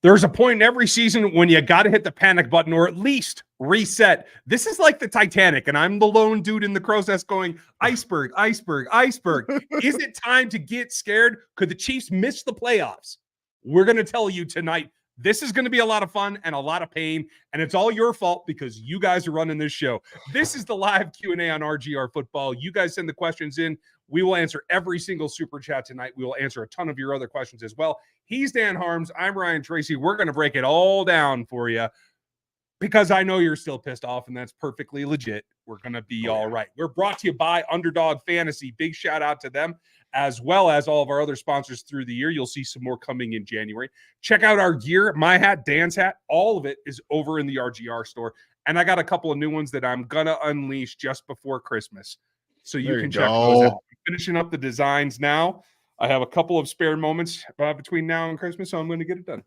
There's a point in every season when you got to hit the panic button or at least reset. This is like the Titanic, and I'm the lone dude in the crow's nest going, iceberg, iceberg, iceberg. Is it time to get scared? Could the Chiefs miss the playoffs? We're going to tell you tonight. This is going to be a lot of fun and a lot of pain, and it's all your fault because you guys are running this show. This is the live Q&A on RGR Football. You guys send the questions in. We will answer every single super chat tonight. We will answer a ton of your other questions as well. He's Dan Harms. I'm Ryan Tracy. We're going to break it all down for you because I know you're still pissed off, and that's perfectly legit. We're going to be all right. We're brought to you by Underdog Fantasy. Big shout out to them, as well as all of our other sponsors through the year. You'll see some more coming in January. Check out our gear, my hat, Dan's hat. All of it is over in the RGR store. And I got a couple of new ones that I'm going to unleash just before Christmas. So you can check those out. I'm finishing up the designs now. I have a couple of spare moments between now and Christmas, so I'm going to get it done.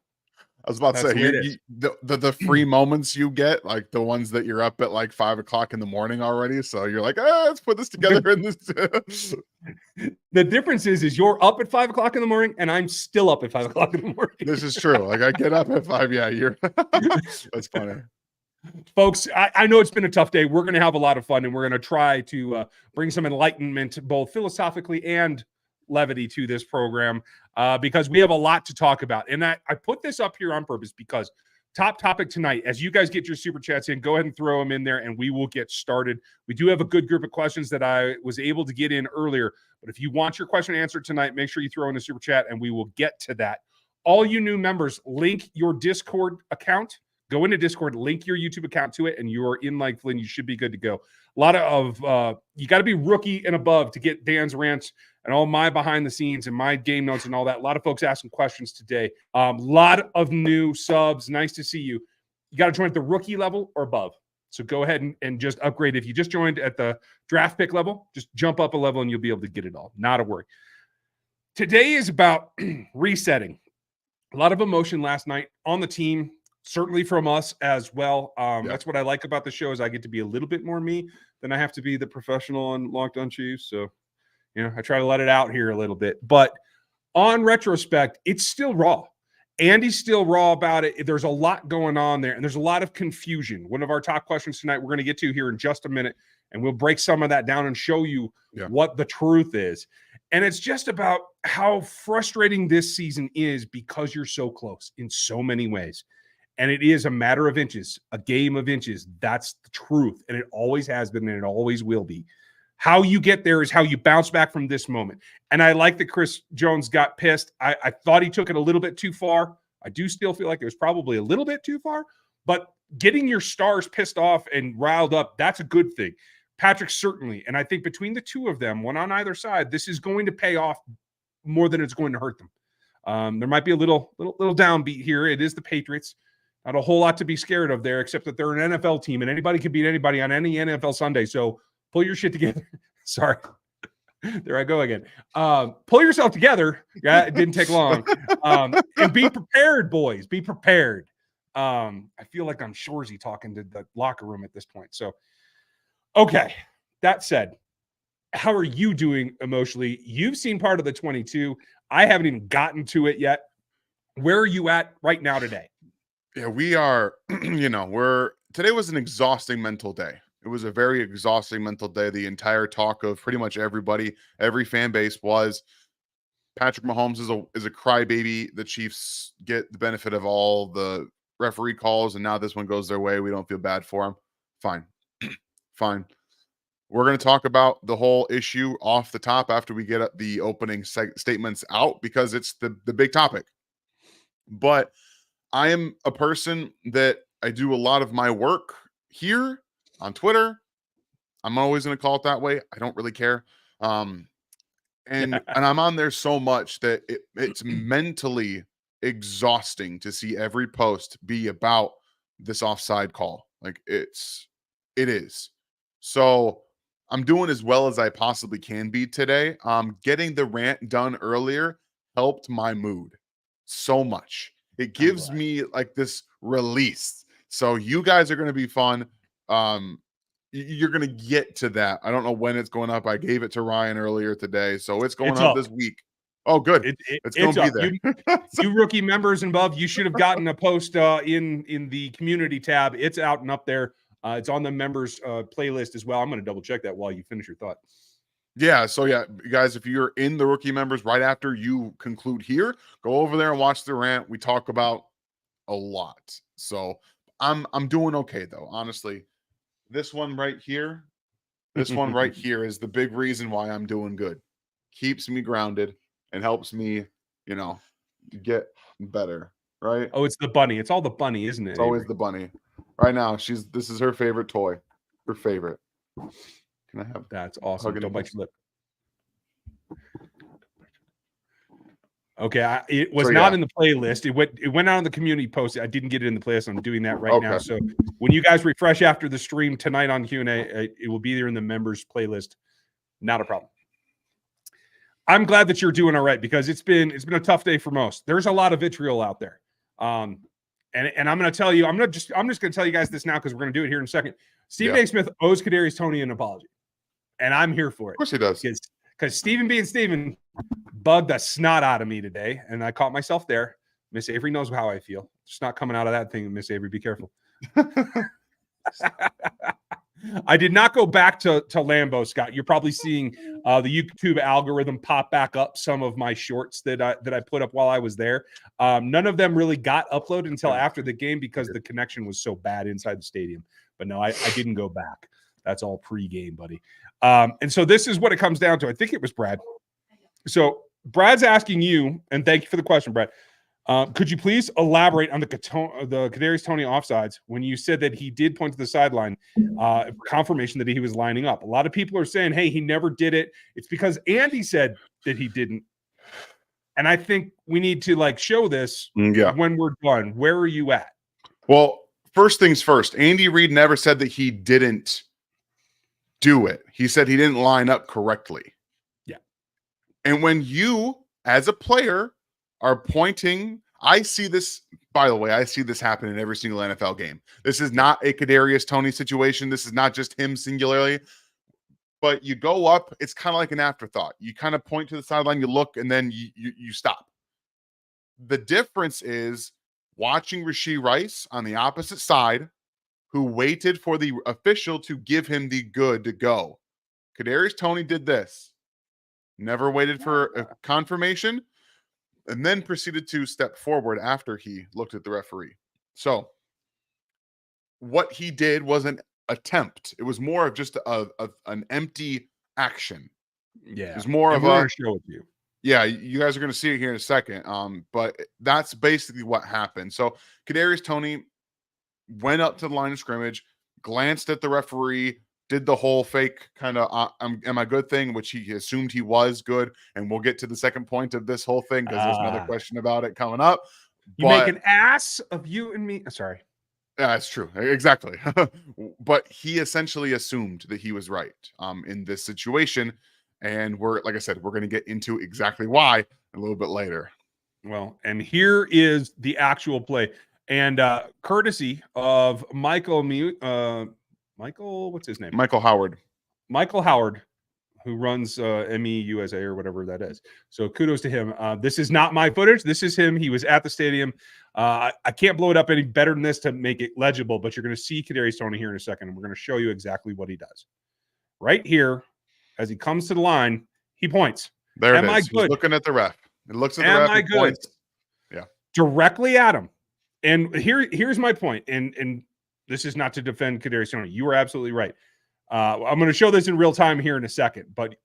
I was about to say, the free moments you get, like the ones that you're up at like 5 o'clock in the morning already. So you're like, let's put this together in this. The difference is you're up at 5 o'clock in the morning and I'm still up at 5 o'clock in the morning. This is true. Like I get up at 5. Yeah, that's funny. Folks, I know it's been a tough day. We're going to have a lot of fun, and we're going to try to bring some enlightenment, both philosophically and levity, to this program because we have a lot to talk about. And I put this up here on purpose because top topic tonight, as you guys get your super chats in, go ahead and throw them in there, and we will get started. We do have a good group of questions that I was able to get in earlier, but if you want your question answered tonight, make sure you throw in a super chat, and we will get to that. All you new members, link your Discord account. Go into Discord, link your YouTube account to it, and you're in like Flynn. You should be good to go. A lot of you got to be rookie and above to get Dan's rants and all my behind the scenes and my game notes and all that. A lot of folks asking questions today. A lot of new subs. Nice to see you. You got to join at the rookie level or above. So go ahead and just upgrade. If you just joined at the draft pick level, just jump up a level and you'll be able to get it all. Not a worry. Today is about resetting. A lot of emotion last night on the team. Certainly from us as well. That's what I like about the show is I get to be a little bit more me than I have to be the professional on Locked On Chiefs. So, I try to let it out here a little bit. But on retrospect, it's still raw. Andy's still raw about it. There's a lot going on there, and there's a lot of confusion. One of our top questions tonight we're going to get to here in just a minute, and we'll break some of that down and show you what the truth is. And it's just about how frustrating this season is because you're so close in so many ways. And it is a matter of inches, a game of inches. That's the truth. And it always has been, and it always will be. How you get there is how you bounce back from this moment. And I like that Chris Jones got pissed. I thought he took it a little bit too far. I do still feel like it was probably a little bit too far. But getting your stars pissed off and riled up, that's a good thing. Patrick, certainly. And I think between the two of them, one on either side, this is going to pay off more than it's going to hurt them. There might be a little downbeat here. It is the Patriots. Not a whole lot to be scared of there, except that they're an NFL team, and anybody can beat anybody on any NFL Sunday. So pull your shit together. Sorry. There I go again. Pull yourself together. Yeah, it didn't take long. And be prepared, boys. Be prepared. I feel like I'm Shorzy talking to the locker room at this point. So, okay. That said, how are you doing emotionally? You've seen part of the 22. I haven't even gotten to it yet. Where are you at right now today? Yeah, we are, today was an exhausting mental day. It was a very exhausting mental day. The entire talk of pretty much everybody, every fan base was Patrick Mahomes is a crybaby. The Chiefs get the benefit of all the referee calls, and now this one goes their way. We don't feel bad for them. Fine. Fine. We're going to talk about the whole issue off the top after we get the opening statements out because it's the big topic. But I am a person that I do a lot of my work here on Twitter. I'm always going to call it that way. I don't really care. And I'm on there so much that it's mentally exhausting to see every post be about this offside call. Like it is. So I'm doing as well as I possibly can be today. Getting the rant done earlier helped my mood so much. It gives me like this release. So you guys are going to be fun. You're going to get to that. I don't know when it's going up. I gave it to Ryan earlier today. So it's going up this week. Oh, good. It's going to be up. there. You rookie members and above, you should have gotten a post in the community tab. It's out and up there. It's on the members playlist as well. I'm going to double check that while you finish your thought. Yeah. So yeah, guys, if you're in the rookie members right after you conclude here, go over there and watch the rant. We talk about a lot. So I'm doing okay though. Honestly, this one right here is the big reason why I'm doing good. Keeps me grounded and helps me, get better. Right. Oh, it's the bunny. It's all the bunny, isn't it? It's always the bunny. Right now, this is her favorite toy. Her favorite. Can I have? That's awesome. Don't bite your lip. Okay, it was not in the playlist. It went out on the community post. I didn't get it in the playlist. I'm doing that right now. So when you guys refresh after the stream tonight on Q&A, it will be there in the members playlist. Not a problem. I'm glad that you're doing all right because it's been a tough day for most. There's a lot of vitriol out there. And I'm going to tell you, I'm just going to tell you guys this now because we're going to do it here in a second. Stephen A. Smith owes Kadarius Toney an apology, and I'm here for it. Of course he does. Because Stephen being Stephen bugged the snot out of me today, and I caught myself there. Miss Avery knows how I feel. Just not coming out of that thing, Miss Avery. Be careful. I did not go back to Lambeau, Scott. You're probably seeing the YouTube algorithm pop back up some of my shorts that I put up while I was there. None of them really got uploaded until after the game because the connection was so bad inside the stadium. But no, I didn't go back. That's all pre-game, buddy. And so this is what it comes down to. I think it was Brad. So Brad's asking you, and thank you for the question, Brad. Could you please elaborate on the Kadarius Toney offsides when you said that he did point to the sideline, confirmation that he was lining up? A lot of people are saying, hey, he never did it. It's because Andy said that he didn't. And I think we need to show this when we're done. Where are you at? Well, first things first, Andy Reid never said that he didn't do it. He said he didn't line up correctly. Yeah. And when you, as a player, are pointing, I see this, by the way, I see this happen in every single NFL game. This is not a Kadarius Toney situation. This is not just him singularly. But you go up, it's kind of like an afterthought. You kind of point to the sideline, you look, and then you stop. The difference is watching Rashee Rice on the opposite side, who waited for the official to give him the good to go. Kadarius Toney did this. Never waited for a confirmation, and then proceeded to step forward after he looked at the referee. So what he did was an attempt. It was more of just an empty action. Yeah. It was more of a show with you. Yeah, you guys are going to see it here in a second. But that's basically what happened. So Kadarius Toney went up to the line of scrimmage, glanced at the referee, did the whole fake kind of am I good thing, which he assumed he was good. And we'll get to the second point of this whole thing because there's another question about it coming up. You make an ass of you and me. Sorry. Yeah, that's true. Exactly. But he essentially assumed that he was right in this situation. And like I said, we're going to get into exactly why a little bit later. Well, and here is the actual play. And courtesy of Michael, what's his name? Michael Howard. Michael Howard, who runs ME USA or whatever that is. So kudos to him. This is not my footage. This is him. He was at the stadium. I can't blow it up any better than this to make it legible, but you're going to see Kadarius Toney here in a second, and we're going to show you exactly what he does. Right here, as he comes to the line, he points. There it is. He's looking at the ref. It looks at the ref. Am I good? Points. Yeah. Directly at him. And here's my point. And this is not to defend Kadarius Toney. You are absolutely right. I'm going to show this in real time here in a second. But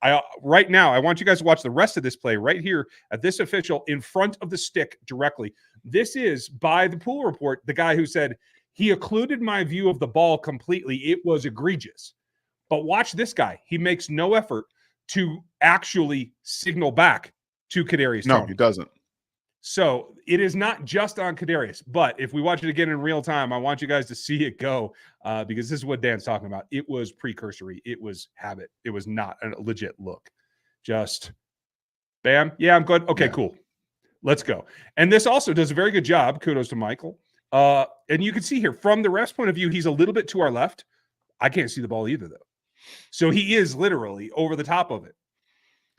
right now, I want you guys to watch the rest of this play right here at this official in front of the stick directly. This is, by the pool report, the guy who said, he occluded my view of the ball completely. It was egregious. But watch this guy. He makes no effort to actually signal back to Kadarius Toney. No, he doesn't. So it is not just on Kadarius, but if we watch it again in real time, I want you guys to see it go because this is what Dan's talking about. It was precursory. It was habit. It was not a legit look. Just bam. Yeah, I'm good. Okay, cool. Let's go. And this also does a very good job. Kudos to Michael. And you can see here from the ref's point of view, he's a little bit to our left. I can't see the ball either, though. So he is literally over the top of it.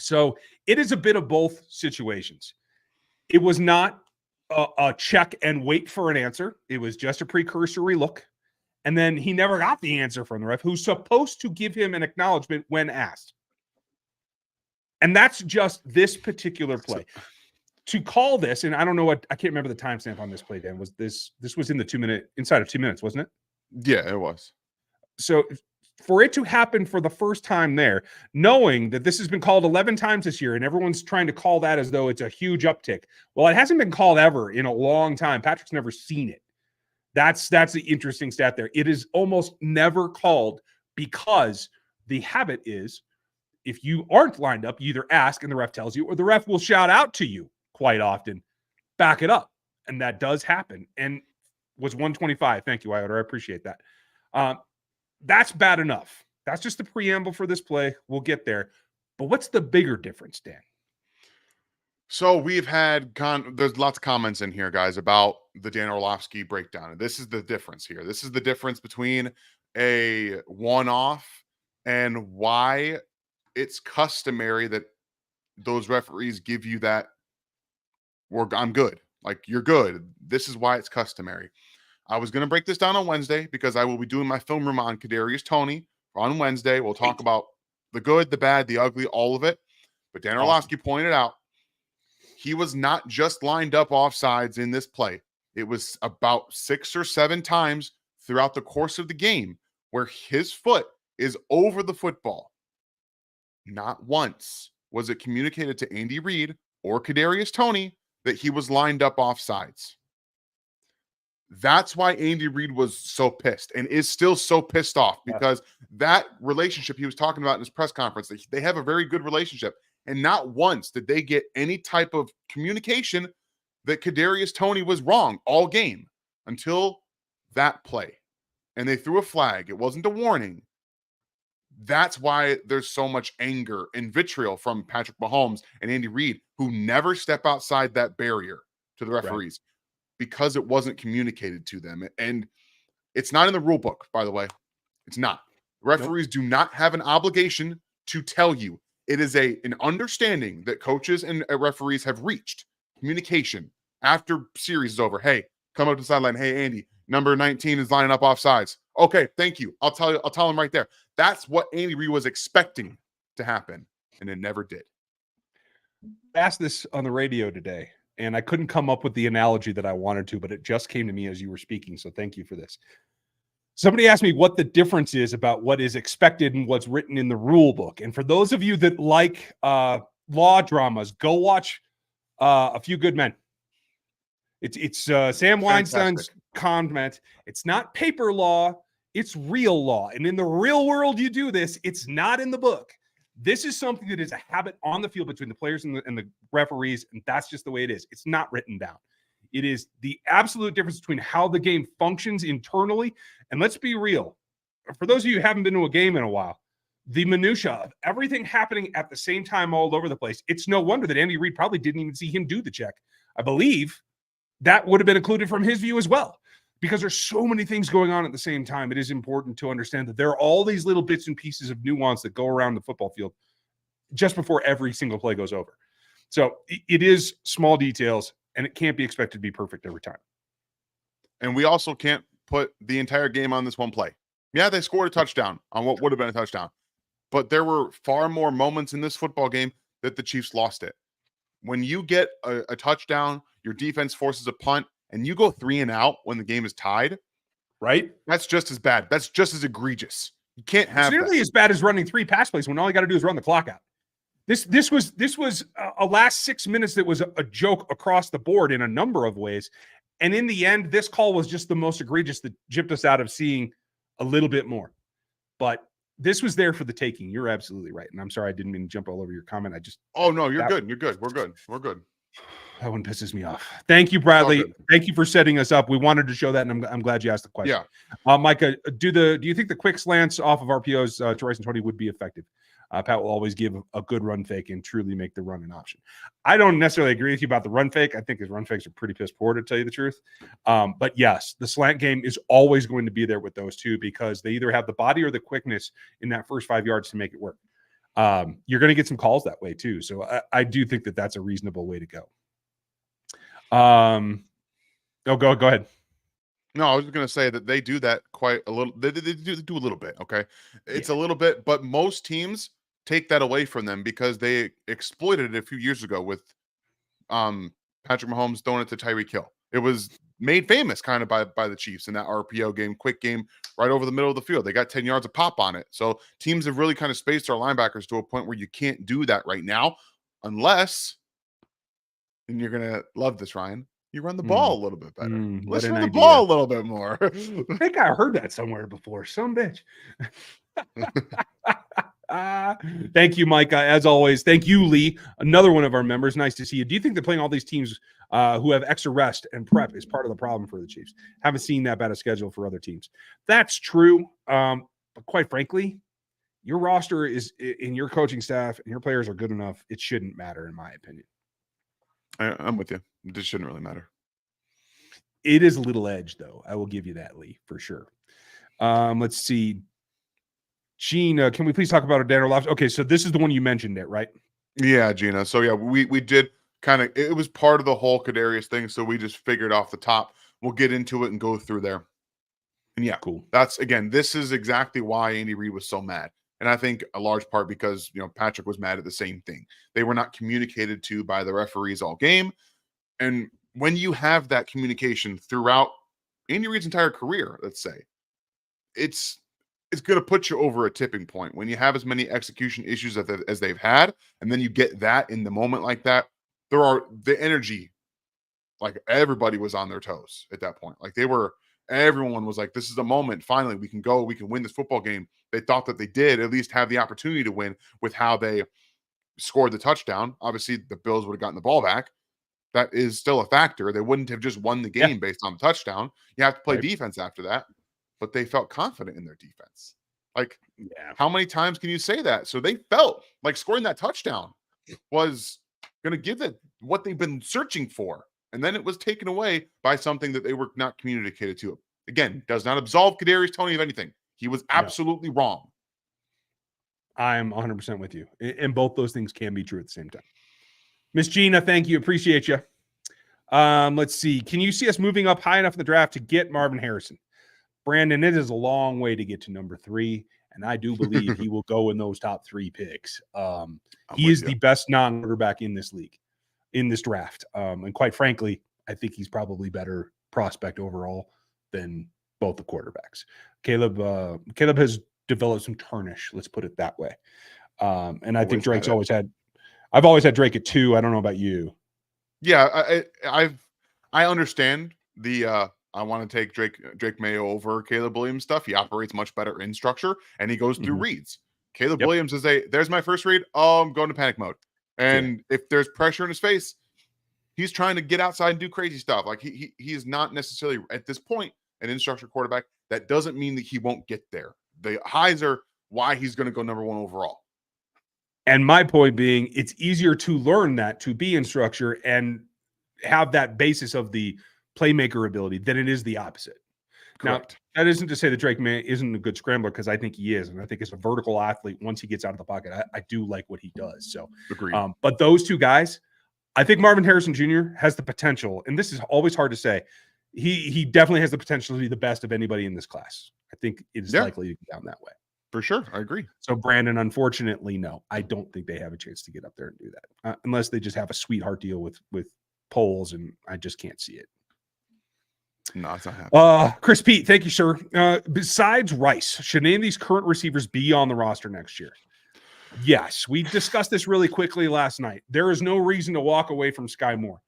So it is a bit of both situations. It was not a check and wait for an answer. It was just a precursory look. And then he never got the answer from the ref, who's supposed to give him an acknowledgement when asked. And that's just this particular play. To call this, and I don't know what, I can't remember the timestamp on this play, Dan. Was this was in the 2 minute, inside of 2 minutes, wasn't it? Yeah, it was. So for it to happen for the first time there, knowing that this has been called 11 times this year and everyone's trying to call that as though it's a huge uptick. Well, it hasn't been called ever in a long time. Patrick's never seen it. That's the interesting stat there. It is almost never called because the habit is if you aren't lined up, you either ask and the ref tells you, or the ref will shout out to you quite often, back it up. And that does happen. And was 125. Thank you, Iota. I appreciate that. That's bad enough. That's just the preamble for this play. We'll get there. But what's the bigger difference, Dan? So we've had there's lots of comments in here, guys, about the Dan Orlovsky breakdown. And this is the difference here. This is the difference between a one-off and why it's customary that those referees give you that, I'm good. Like, you're good. This is why it's customary. I was going to break this down on Wednesday because I will be doing my film room on Kadarius Toney on Wednesday. We'll talk about the good, the bad, the ugly, all of it. But Dan Orlovsky pointed out he was not just lined up offsides in this play. It was about 6 or 7 times throughout the course of the game where his foot is over the football. Not once was it communicated to Andy Reid or Kadarius Toney that he was lined up offsides. That's why Andy Reid was so pissed and is still so pissed off, because that relationship he was talking about in his press conference, they have a very good relationship. And not once did they get any type of communication that Kadarius Toney was wrong all game until that play. And they threw a flag. It wasn't a warning. That's why there's so much anger and vitriol from Patrick Mahomes and Andy Reid, who never step outside that barrier to the referees, because it wasn't communicated to them. And it's not in the rule book, by the way. It's not. Referees do not have an obligation to tell you. It is an understanding that coaches and referees have reached. Communication after series is over. Hey, come up to the sideline. Hey, Andy, number 19 is lining up offsides. Okay, thank you. I'll tell him right there. That's what Andy Reid was expecting to happen, and it never did. I asked this on the radio today, and I couldn't come up with the analogy that I wanted to, but it just came to me as you were speaking, so thank you for this. Somebody asked me what the difference is about what is expected and what's written in the rule book. And for those of you that like law dramas, go watch A Few Good Men. It's Sam Weinstein's comment. It's not paper law, it's real law. And in the real world, you do this. It's not in the book. This is something that is a habit on the field between the players and the referees, and that's just the way it is. It's not written down. It is the absolute difference between how the game functions internally. And let's be real. For those of you who haven't been to a game in a while, the minutia of everything happening at the same time all over the place, it's no wonder that Andy Reid probably didn't even see him do the check. I believe that would have been included from his view as well, because there's so many things going on at the same time. It is important to understand that there are all these little bits and pieces of nuance that go around the football field just before every single play goes over. So it is small details, and it can't be expected to be perfect every time. And we also can't put the entire game on this one play. Yeah, they scored a touchdown on what would have been a touchdown, but there were far more moments in this football game that the Chiefs lost it. When you get a touchdown, your defense forces a punt, and you go 3 and out when the game is tied, right? That's just as bad. That's just as egregious. You can't have it's nearly as bad as running 3 pass plays when all you got to do is run the clock out. This was a last 6 minutes that was a joke across the board in a number of ways. And in the end, this call was just the most egregious that gypped us out of seeing a little bit more. But this was there for the taking. You're absolutely right. And I'm sorry I didn't mean to jump all over your comment. Oh, no, you're good. You're good. We're good. We're good. That one pisses me off. Thank you, Bradley. Thank you for setting us up. We wanted to show that, and I'm glad you asked the question. Yeah. Micah, do you think the quick slants off of RPOs to Rice and Tony would be effective? Pat will always give a good run fake and truly make the run an option. I don't necessarily agree with you about the run fake. I think his run fakes are pretty piss poor, to tell you the truth. But yes, the slant game is always going to be there with those two, because they either have the body or the quickness in that first 5 yards to make it work. you're going to get some calls that way too. So I do think that that's a reasonable way to go. Go ahead. No, I was going to say that they do that quite a little. They do a little bit. Okay. It's Yeah. a little bit, but most teams take that away from them because they exploited it a few years ago with Patrick Mahomes throwing it to Tyreek Hill. It was made famous kind of by the Chiefs in that RPO game, quick game, right over the middle of the field. They got 10 yards of pop on it. So teams have really kind of spaced our linebackers to a point where you can't do that right now unless, and you're going to love this, Ryan, you run the ball a little bit better. What Let's an run the idea. ball a little bit more. I think I heard that somewhere before. Some bitch. Thank you, Micah. As always, thank you, Lee. Another one of our members. Nice to see you. Do you think that playing all these teams who have extra rest and prep is part of the problem for the Chiefs? Haven't seen that bad a schedule for other teams. That's true. But quite frankly, your roster is in your coaching staff and your players are good enough. It shouldn't matter, in my opinion. I'm with you. This shouldn't really matter. It is a little edge, though. I will give you that, Lee, for sure. Let's see. Gina, can we please talk about our Daniel Lobster? Okay, so this is the one you mentioned it, right? Yeah, Gina. So yeah, we did kind of, it was part of the whole Kadarius thing. So we just figured off the top. We'll get into it and go through there. And yeah, Cool. That's, again, this is exactly why Andy Reid was so mad. And I think a large part because, Patrick was mad at the same thing. They were not communicated to by the referees all game. And when you have that communication throughout Andy Reid's entire career, let's say, it's going to put you over a tipping point when you have as many execution issues as they've had. And then you get that in the moment like that. The energy, like everybody was on their toes at that point. Like everyone was like, this is the moment. Finally, we can go, we can win this football game. They thought that they did at least have the opportunity to win with how they scored the touchdown. Obviously, the Bills would have gotten the ball back. That is still a factor. They wouldn't have just won the game based on the touchdown. You have to play defense after that. But they felt confident in their defense. Like, how many times can you say that? So they felt like scoring that touchdown was going to give them what they've been searching for. And then it was taken away by something that they were not communicated to. Again, does not absolve Kadarius Toney of anything. He was absolutely wrong. I'm 100% with you. And both those things can be true at the same time. Miss Gina, thank you. Appreciate you. Let's see. Can you see us moving up high enough in the draft to get Marvin Harrison? Brandon, it is a long way to get to number 3, and I do believe he will go in those top 3 picks. He is the best non-quarterback in this league, in this draft. And quite frankly, I think he's probably better prospect overall than both the quarterbacks. Caleb has developed some tarnish, let's put it that way. And I think Drake's I've always had Drake at 2. I don't know about you. Yeah, I understand the I want to take Drake Mayo over Caleb Williams stuff. He operates much better in structure and he goes through reads. Caleb Williams is there's my first read. Oh, I'm going to panic mode. And if there's pressure in his face, he's trying to get outside and do crazy stuff. Like he is not necessarily at this point an in-structure quarterback. That doesn't mean that he won't get there. The highs are why he's going to go number 1 overall. And my point being, it's easier to learn that, to be in structure and have that basis of the playmaker ability than it is the opposite. Correct. Now, that isn't to say that Drake May isn't a good scrambler, because I think he is. And I think as a vertical athlete, once he gets out of the pocket, I do like what he does. So, agreed. But those two guys, I think Marvin Harrison Jr. has the potential, and this is always hard to say. He definitely has the potential to be the best of anybody in this class. I think it is likely to go down that way. For sure. I agree. So, Brandon, unfortunately, no. I don't think they have a chance to get up there and do that. Unless they just have a sweetheart deal with polls, and I just can't see it. No, it's not happening. Chris Pete, thank you, sir. Besides Rice, should any of these current receivers be on the roster next year? Yes. We discussed this really quickly last night. There is no reason to walk away from Sky Moore.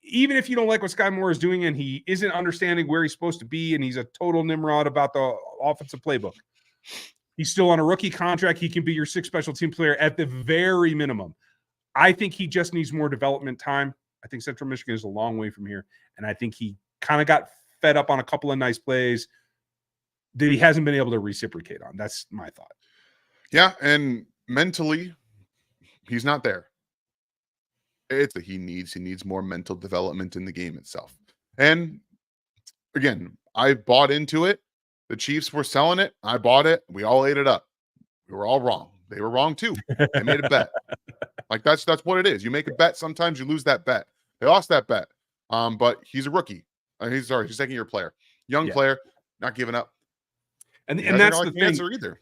Even if you don't like what Sky Moore is doing and he isn't understanding where he's supposed to be and he's a total Nimrod about the offensive playbook, he's still on a rookie contract. He can be your 6th special team player at the very minimum. I think he just needs more development time. I think Central Michigan is a long way from here. And I think he kind of got fed up on a couple of nice plays that he hasn't been able to reciprocate on. That's my thought. Yeah. And mentally, he's not there. It's that he needs more mental development in the game itself. And again, I bought into it. The Chiefs were selling it. I bought it. We all ate it up. We were all wrong. They were wrong too. They made a bet. Like that's what it is. You make a bet. Sometimes you lose that bet. They lost that bet. But he's a rookie. He's second-year player, young player, not giving up. And that's the thing. Answer either.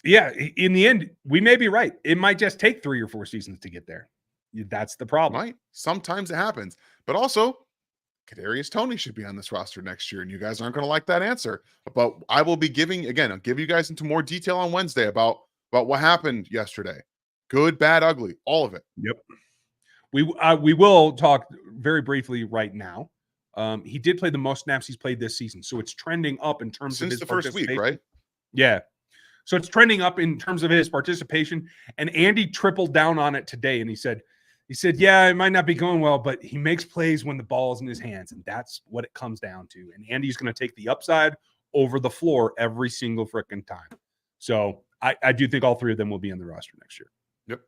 Yeah, in the end, we may be right. It might just take 3 or 4 seasons to get there. That's the problem. Sometimes it happens. But also, Kadarius Toney should be on this roster next year, and you guys aren't going to like that answer. But I will be I'll give you guys into more detail on Wednesday about what happened yesterday. Good, bad, ugly, all of it. Yep. We will talk very briefly right now. He did play the most snaps he's played this season, so it's trending up in terms of his the first week, right? Yeah. So it's trending up in terms of his participation. And Andy tripled down on it today, and he said, yeah, it might not be going well, but he makes plays when the ball's in his hands, and that's what it comes down to. And Andy's going to take the upside over the floor every single freaking time. So I do think all 3 of them will be on the roster next year. Yep.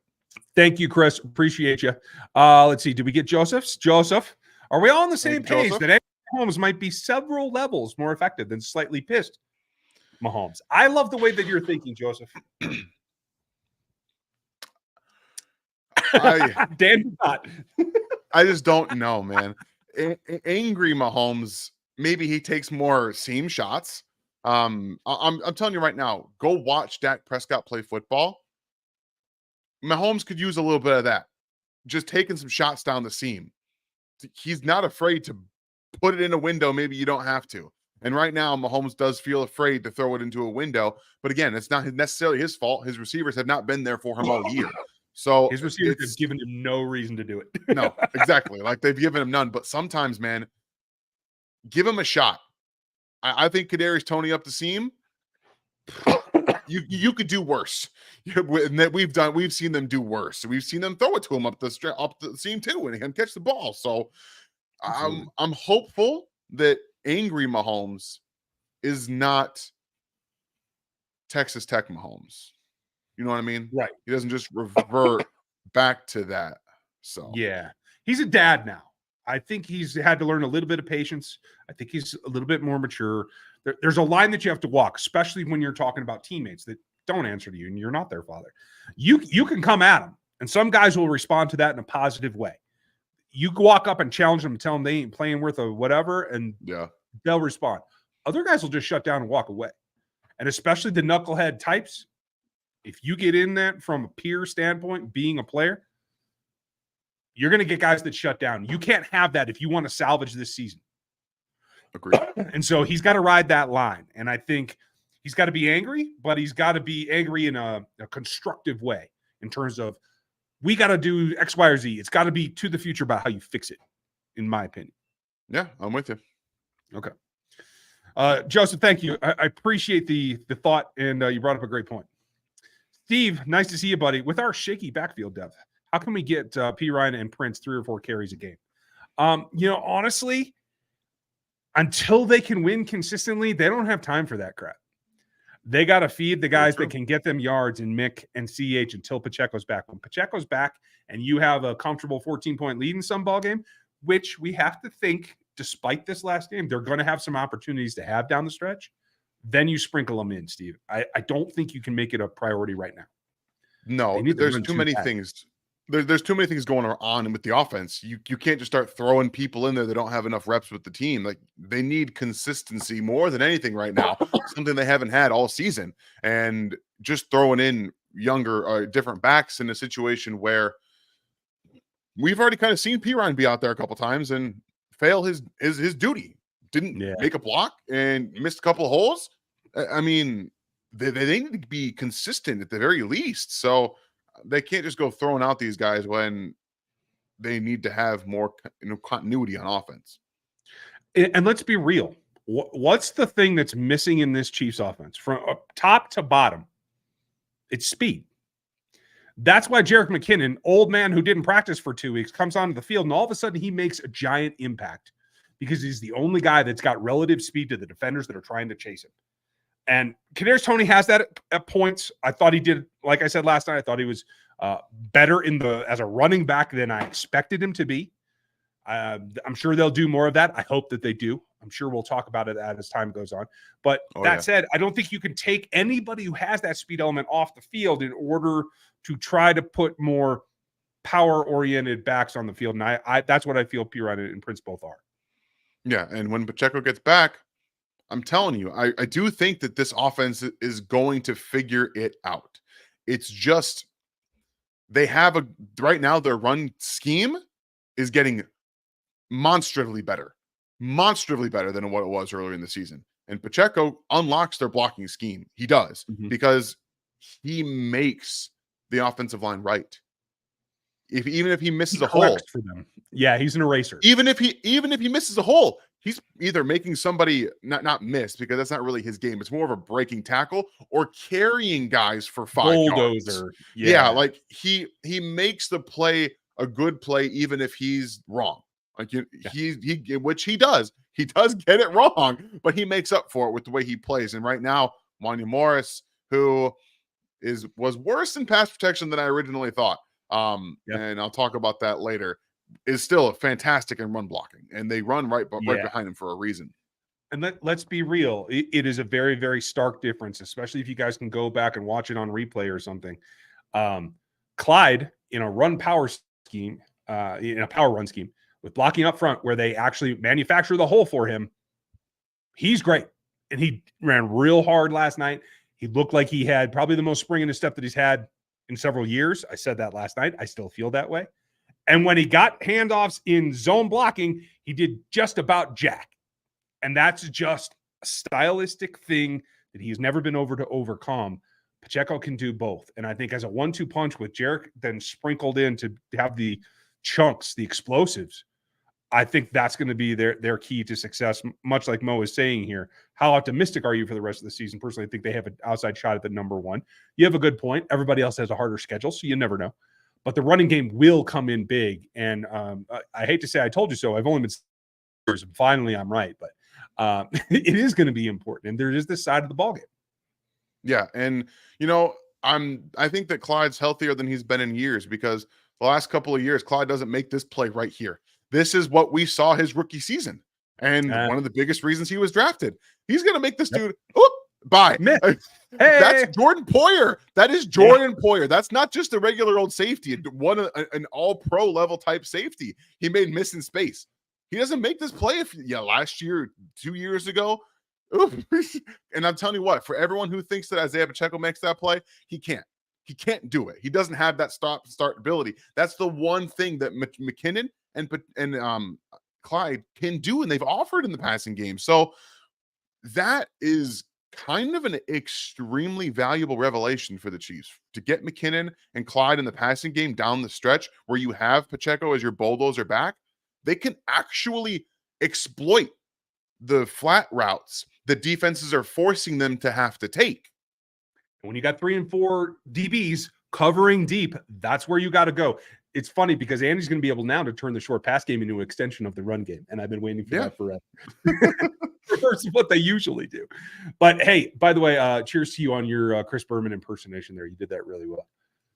Thank you, Chris. Appreciate you. Let's see. Did we get Joseph's? Joseph, are we all on the same page that Andy Mahomes might be several levels more effective than slightly pissed Mahomes? I love the way that you're thinking, Joseph. Dan, I just don't know, man. Angry Mahomes, maybe he takes more seam shots. I'm telling you right now, go watch Dak Prescott play football. Mahomes could use a little bit of that. Just taking some shots down the seam. He's not afraid to put it in a window. Maybe you don't have to. And right now, Mahomes does feel afraid to throw it into a window. But again, it's not necessarily his fault. His receivers have not been there for him all year. So his receivers have given him no reason to do it. No, exactly. Like they've given him none. But sometimes, man, give him a shot. I think Kadarius Toney up the seam. You could do worse. We've seen them do worse. We've seen them throw it to him up the seam too, and he can catch the ball. So I'm hopeful that angry Mahomes is not Texas Tech Mahomes. You know what I mean? Right. He doesn't just revert back to that. So yeah, he's a dad now. I think he's had to learn a little bit of patience. I think he's a little bit more mature. There's a line that you have to walk, especially when you're talking about teammates that don't answer to you and you're not their father. You can come at them, and some guys will respond to that in a positive way. You walk up and challenge them and tell them they ain't playing worth of whatever, and they'll respond. Other guys will just shut down and walk away. And especially the knucklehead types, if you get in that from a peer standpoint, being a player, you're going to get guys that shut down. You can't have that if you want to salvage this season. Agreed. And so he's got to ride that line. And I think he's got to be angry, but he's got to be angry in a constructive way in terms of we got to do X, Y, or Z. It's got to be to the future about how you fix it, in my opinion. Yeah, I'm with you. Okay. Joseph, thank you. I appreciate the thought, and you brought up a great point. Steve, nice to see you, buddy. With our shaky backfield depth, how can we get P. Ryan and Prince 3 or 4 carries a game? Honestly, until they can win consistently, they don't have time for that crap. They got to feed the guys that can get them yards in Mick and CH until Pacheco's back. When Pacheco's back and you have a comfortable 14-point lead in some ball game, which we have to think, despite this last game, they're going to have some opportunities to have down the stretch, then you sprinkle them in, Steve. I don't think you can make it a priority right now. No, there's too many things. There's too many things going on with the offense. You can't just start throwing people in there that don't have enough reps with the team. Like they need consistency more than anything right now, something they haven't had all season. And just throwing in younger or different backs in a situation where we've already kind of seen P. Ryan be out there a couple times and fail his duty. Didn't make a block and missed a couple of holes. I mean, they need to be consistent at the very least. So they can't just go throwing out these guys when they need to have more continuity on offense. And let's be real. What's the thing that's missing in this Chiefs offense from top to bottom? It's speed. That's why Jerick McKinnon, old man who didn't practice for 2 weeks, comes onto the field and all of a sudden he makes a giant impact because he's the only guy that's got relative speed to the defenders that are trying to chase him. And Kadarius Toney has that at points. I thought he did, like I said last night, I thought he was better as a running back than I expected him to be. I'm sure they'll do more of that. I hope that they do. I'm sure we'll talk about it as time goes on. But that said, I don't think you can take anybody who has that speed element off the field in order to try to put more power-oriented backs on the field. And I that's what I feel Pirine and Prince both are. Yeah, and when Pacheco gets back, I'm telling you, I do think that this offense is going to figure it out. It's just they have right now their run scheme is getting monstrously better than what it was earlier in the season. And Pacheco unlocks their blocking scheme. He does because he makes the offensive line right. Even if he misses a hole for them. Yeah, he's an eraser. Even if he misses a hole, he's either making somebody not miss because that's not really his game. It's more of a breaking tackle or carrying guys for 5 yards. Yeah, like he makes the play a good play even if he's wrong. Like he which he does. He does get it wrong, but he makes up for it with the way he plays. And right now, Wanya Morris, who was worse in pass protection than I originally thought. And I'll talk about that later, is still fantastic in run blocking, and they run right behind him for a reason. And let's be real, it is a very, very stark difference, especially if you guys can go back and watch it on replay or something. Clyde in a run power scheme, in a power run scheme with blocking up front where they actually manufacture the hole for him, he's great. And he ran real hard last night. He looked like he had probably the most spring in his step that he's had in several years. I said that last night. I still feel that way. And when he got handoffs in zone blocking, he did just about jack. And that's just a stylistic thing that he's never been over to overcome. Pacheco can do both. And I think as a 1-2 punch with Jarek then sprinkled in to have the chunks, the explosives, I think that's going to be their key to success, much like Mo is saying here. How optimistic are you for the rest of the season? Personally, I think they have an outside shot at the number 1. You have a good point. Everybody else has a harder schedule, so you never know. But the running game will come in big. And I hate to say I told you so. I've only been years, and finally I'm right. But it is going to be important. And there is this side of the ballgame. Yeah, and, I think that Clyde's healthier than he's been in years because the last couple of years, Clyde doesn't make this play right here. This is what we saw his rookie season. And one of the biggest reasons he was drafted. He's going to make this dude, bye. Hey. That's Jordan Poyer. That is Jordan Poyer. That's not just a regular old safety, an all-pro level type safety. He made miss in space. He doesn't make this play last year, 2 years ago. And I'm telling you what, for everyone who thinks that Isaiah Pacheco makes that play, he can't. He can't do it. He doesn't have that start ability. That's the one thing that McKinnon and Clyde can do, and they've offered in the passing game. So that is kind of an extremely valuable revelation for the Chiefs to get McKinnon and Clyde in the passing game down the stretch where you have Pacheco as your bulldozer back. They can actually exploit the flat routes that defenses are forcing them to have to take. When you got 3 and 4 DBs covering deep, that's where you got to go. It's funny because Andy's going to be able now to turn the short pass game into an extension of the run game. And I've been waiting for that forever. Versus what they usually do. But hey, by the way, cheers to you on your Chris Berman impersonation there. You did that really well.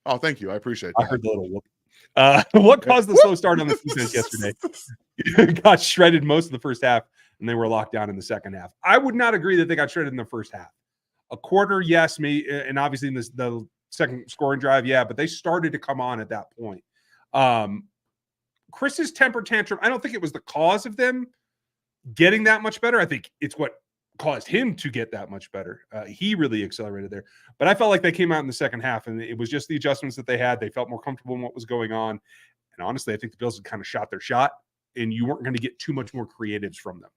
Oh, thank you. I appreciate that. I heard the little whoop. What caused the slow start on the defense yesterday? Got shredded most of the first half, and they were locked down in the second half. I would not agree that they got shredded in the first half. A quarter, yes, me, and obviously in the second scoring drive, yeah, but they started to come on at that point. Chris's temper tantrum, I don't think it was the cause of them getting that much better. I think it's what caused him to get that much better. He really accelerated there. But I felt like they came out in the second half, and it was just the adjustments that they had. They felt more comfortable in what was going on. And honestly, I think the Bills had kind of shot their shot, and you weren't going to get too much more creatives from them.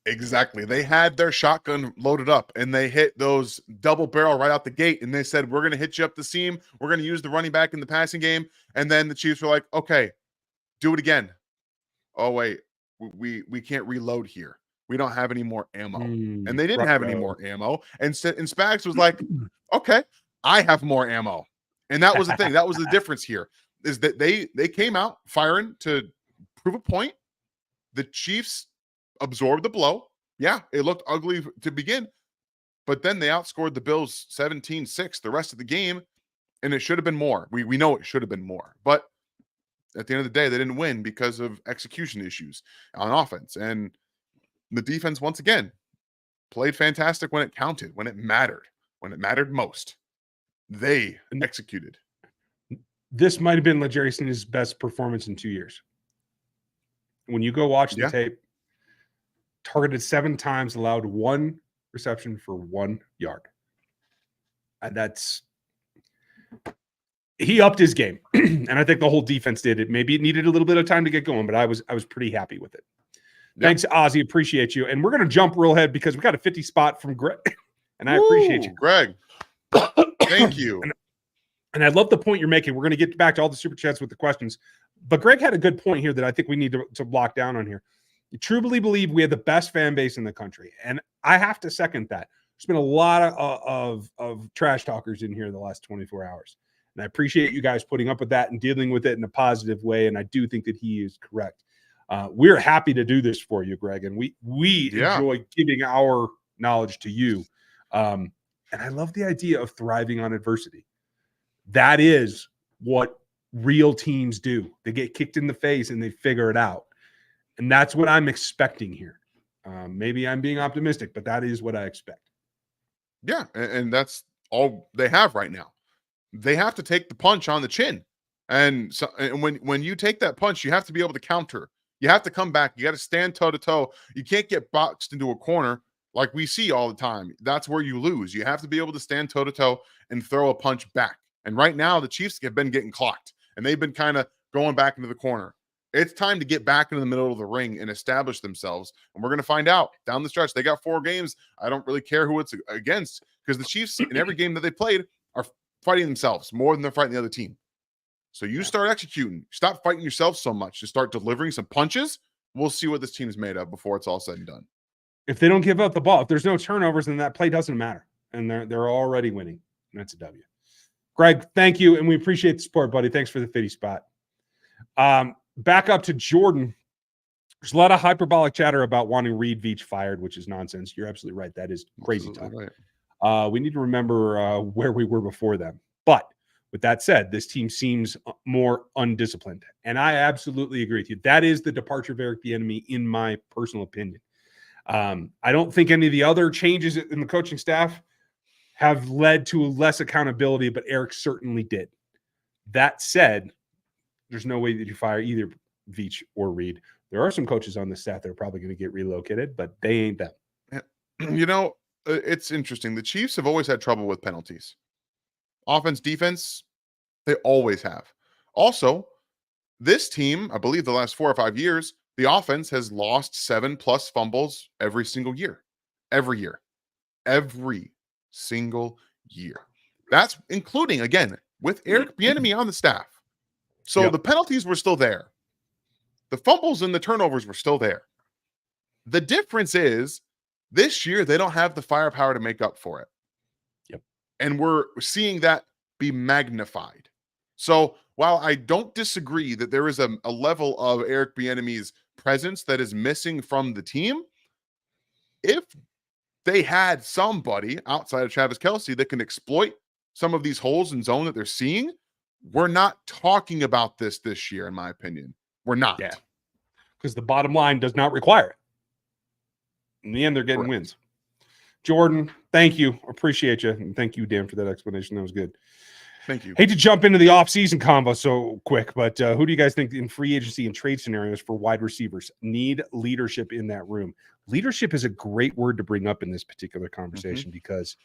Exactly. They had their shotgun loaded up, and they hit those double barrel right out the gate, and they said, we're going to hit you up the seam. We're going to use the running back in the passing game. And then the Chiefs were like, okay, do it again. Oh, wait, we can't reload here. We don't have any more ammo. And they didn't have any more ammo. And Spags was like, okay, I have more ammo. And that was the thing. That was the difference here, is that they came out firing to prove a point. The Chiefs absorbed the blow. Yeah, it looked ugly to begin, but then they outscored the Bills 17-6 the rest of the game, and it should have been more. We know it should have been more, but at the end of the day, they didn't win because of execution issues on offense. And the defense, once again, played fantastic when it counted, when it mattered most. They executed. This might have been L'Jarius's best performance in 2 years. When you go watch the tape, targeted 7 times, allowed 1 reception for 1 yard. And he upped his game. And I think the whole defense did it. Maybe it needed a little bit of time to get going, but I was pretty happy with it. Thanks, Ozzy. Appreciate you. And we're going to jump real ahead because we got a 50 spot from Greg. And I appreciate you, Greg. Thank you. And I love the point you're making. We're going to get back to all the super chats with the questions. But Greg had a good point here that I think we need to lock down on here. You truly believe we have the best fan base in the country. And I have to second that. There's been a lot of trash talkers in here the last 24 hours. And I appreciate you guys putting up with that and dealing with it in a positive way. And I do think that he is correct. We're happy to do this for you, Greg. And we enjoy giving our knowledge to you. And I love the idea of thriving on adversity. That is what real teams do. They get kicked in the face and they figure it out. And that's what I'm expecting here. Maybe I'm being optimistic, but that is what I expect. Yeah, and that's all they have right now. They have to take the punch on the chin. And so and when you take that punch, you have to be able to counter. You have to come back. You got to stand toe-to-toe. You can't get boxed into a corner like we see all the time. That's where you lose. You have to be able to stand toe-to-toe and throw a punch back. And right now, the Chiefs have been getting clocked, and they've been kind of going back into the corner. It's time to get back into the middle of the ring and establish themselves. And we're going to find out down the stretch. They got 4 games. I don't really care who it's against because the Chiefs, in every game that they played, are fighting themselves more than they're fighting the other team. So you start executing. Stop fighting yourself so much. Just start delivering some punches. We'll see what this team's made of before it's all said and done. If they don't give up the ball, if there's no turnovers, then that play doesn't matter. And they're already winning. And that's a W. Greg, thank you. And we appreciate the support, buddy. Thanks for the 50 spot. Back up to Jordan. There's a lot of hyperbolic chatter about wanting Reed Veach fired, which is nonsense. You're absolutely right. That is crazy talk. Right. We need to remember where we were before them. But with that said, this team seems more undisciplined. And I absolutely agree with you. That is the departure of Eric Bieniemy, in my personal opinion. I don't think any of the other changes in the coaching staff have led to less accountability, but Eric certainly did. That said, there's no way that you fire either Veach or Reed. There are some coaches on the staff that are probably going to get relocated, but they ain't them. You know, it's interesting. The Chiefs have always had trouble with penalties. Offense, defense, they always have. Also, this team, I believe the last 4 or 5 years, the offense has lost 7+ fumbles every single year. Every year. Every single year. That's including, again, with Eric Bieniemy on the staff. So the penalties were still there. The fumbles and the turnovers were still there. The difference is this year they don't have the firepower to make up for it. Yep. And we're seeing that be magnified. So while I don't disagree that there is a level of Eric Bieniemy's presence that is missing from the team, if they had somebody outside of Travis Kelce that can exploit some of these holes in zone that they're seeing, we're not talking about this year, in my opinion. We're not. Yeah. Because the bottom line does not require it. In the end, they're getting wins. Jordan, thank you. Appreciate you. And thank you, Dan, for that explanation. That was good. Thank you. Hate to jump into the offseason convo so quick, but who do you guys think in free agency and trade scenarios for wide receivers need leadership in that room? Leadership is a great word to bring up in this particular conversation because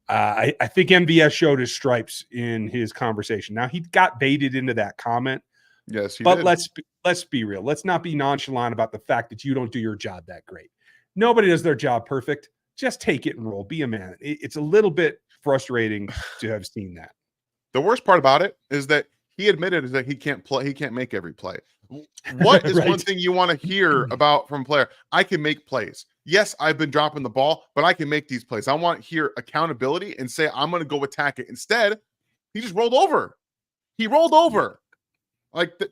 I think MVS showed his stripes in his conversation. Now, he got baited into that comment. Yes, he but did. let's be real. Let's not be nonchalant about the fact that you don't do your job that great. Nobody does their job perfect. Just take it and roll. Be a man. It's a little bit frustrating to have seen that. The worst part about it is that he admitted that he can't play. He can't make every play. What is one thing you want to hear about from a player? I can make plays. Yes, I've been dropping the ball, but I can make these plays. I want to hear accountability and say, I'm going to go attack it. Instead, he just rolled over. He rolled over.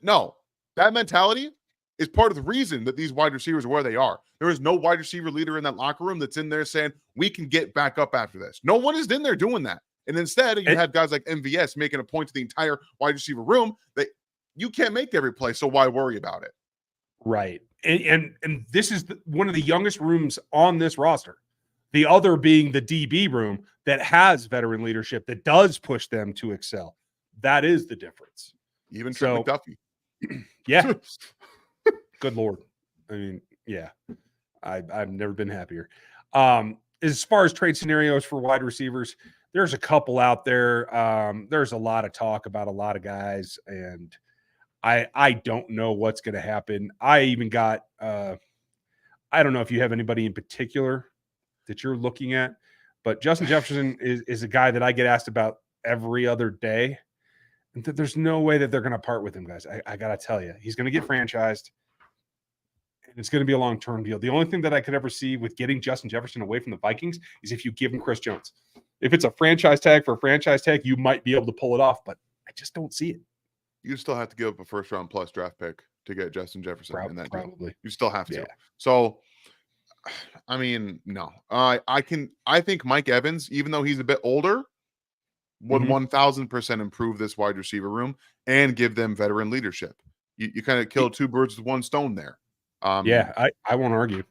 No, that mentality is part of the reason that these wide receivers are where they are. There is no wide receiver leader in that locker room that's in there saying, we can get back up after this. No one is in there doing that. And instead, you had guys like MVS making a point to the entire wide receiver room that you can't make every play, so why worry about it? Right. And this is one of the youngest rooms on this roster. The other being the DB room that has veteran leadership that does push them to excel. That is the difference. Even Trent McDuffie. Yeah. Good Lord. I mean, yeah. I've never been happier. As far as trade scenarios for wide receivers, there's a couple out there. There's a lot of talk about a lot of guys, and I don't know what's going to happen. I even got I don't know if you have anybody in particular that you're looking at, but Justin Jefferson is a guy that I get asked about every other day. And there's no way that they're going to part with him, guys. I got to tell you, he's going to get franchised. And it's going to be a long-term deal. The only thing that I could ever see with getting Justin Jefferson away from the Vikings is if you give him Chris Jones. If it's a franchise tag for a franchise tag, you might be able to pull it off, but I just don't see it. You still have to give up a first-round plus draft pick to get Justin Jefferson in that deal. Probably. You still have to. Yeah. So, I mean, no. I think Mike Evans, even though he's a bit older, would 1000% improve this wide receiver room and give them veteran leadership. You kind of kill two birds with one stone there. I won't argue.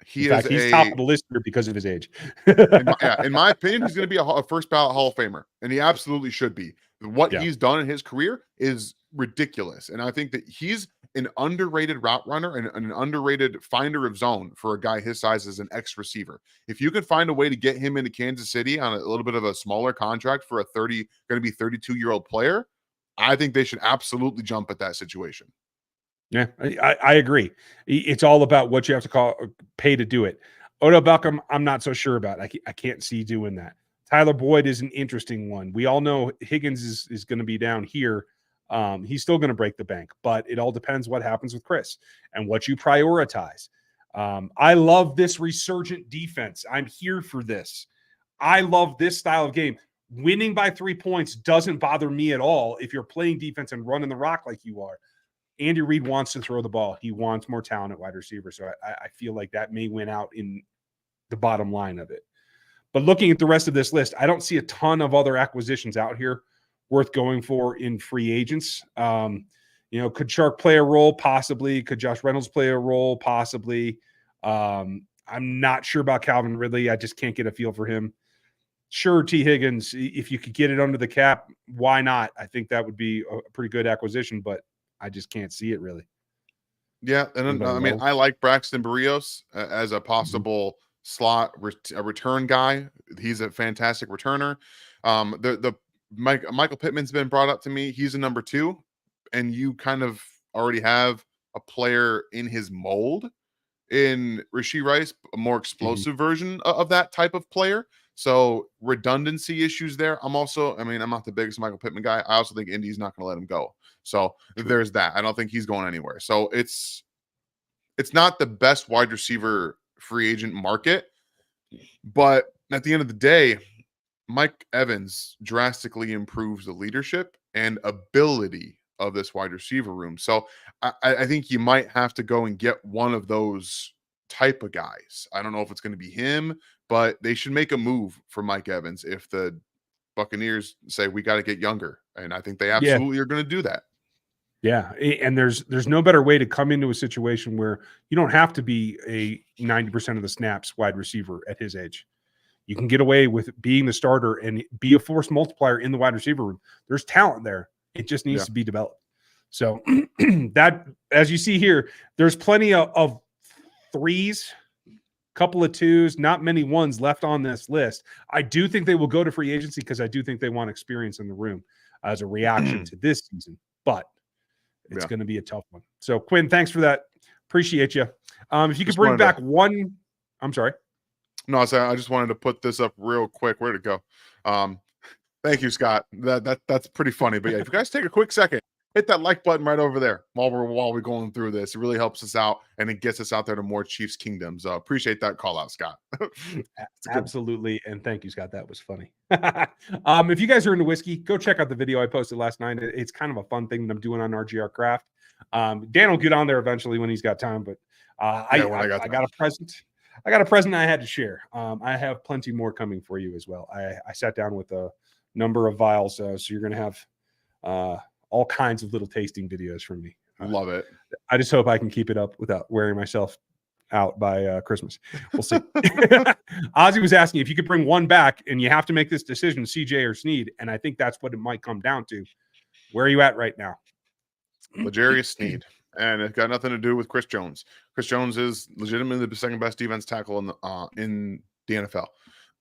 He's top of the list here because of his age. in my opinion, he's going to be a first ballot Hall of Famer, and he absolutely should be. What he's done in his career is ridiculous, and I think that he's an underrated route runner and an underrated finder of zone for a guy his size as an X receiver. If you can find a way to get him into Kansas City on a little bit of a smaller contract for going to be 32-year-old player, I think they should absolutely jump at that situation. Yeah, I agree. It's all about what you have to pay to do it. Odell Beckham, I'm not so sure about. I can't see doing that. Tyler Boyd is an interesting one. We all know Higgins is going to be down here. He's still going to break the bank, but it all depends what happens with Chris and what you prioritize. I love this resurgent defense. I'm here for this. I love this style of game. Winning by 3 points doesn't bother me at all if you're playing defense and running the rock like you are. Andy Reid wants to throw the ball. He wants more talent at wide receiver. So I feel like that may win out in the bottom line of it. But looking at the rest of this list, I don't see a ton of other acquisitions out here worth going for in free agents. Could Chark play a role? Possibly. Could Josh Reynolds play a role? Possibly. I'm not sure about Calvin Ridley. I just can't get a feel for him. Sure, T. Higgins, if you could get it under the cap, why not? I think that would be a pretty good acquisition, but I just can't see it really. Yeah, and I like Braxton Berrios as a possible slot return guy. He's a fantastic returner. Michael Pittman's been brought up to me. He's a number 2, and you kind of already have a player in his mold in Rashee Rice, a more explosive version of that type of player. So redundancy issues there. I'm not the biggest Michael Pittman guy. I also think Indy's not going to let him go. So there's that. I don't think he's going anywhere. So it's not the best wide receiver free agent market, but at the end of the day, Mike Evans drastically improves the leadership and ability of this wide receiver room. So I think you might have to go and get one of those type of guys. I don't know if it's going to be him, but they should make a move for Mike Evans if the Buccaneers say we got to get younger. And I think they absolutely are going to do that. Yeah. And there's no better way to come into a situation where you don't have to be a 90% of the snaps wide receiver at his age. You can get away with being the starter and be a force multiplier in the wide receiver room. There's talent there. It just needs to be developed. So that, as you see here, there's plenty of 3s, couple of 2s, not many 1s left on this list. I do think they will go to free agency because I do think they want experience in the room as a reaction to this season, but it's going to be a tough one. So Quinn, thanks for that. Appreciate you. If you could bring back one, I'm sorry. No, I just wanted to put this up real quick. Where'd it go? Thank you, Scott. That's pretty funny. But yeah, if you guys take a quick second, hit that like button right over there while we're going through this. It really helps us out and it gets us out there to more Chiefs kingdoms. Appreciate that call out, Scott. Absolutely. And thank you, Scott. That was funny. If you guys are into whiskey, go check out the video I posted last night. It's kind of a fun thing that I'm doing on RGR Craft. Dan will get on there eventually when he's got time, but I got a present. I got a present I had to share. I have plenty more coming for you as well. I sat down with a number of vials, so you're going to have all kinds of little tasting videos from me. Love it. I just hope I can keep it up without wearing myself out by Christmas. We'll see. Ozzy was asking if you could bring one back and you have to make this decision, CJ or Sneed. And I think that's what it might come down to. Where are you at right now? L'Jarius Sneed. And it got nothing to do with Chris Jones. Chris Jones is legitimately the second best defense tackle in the NFL.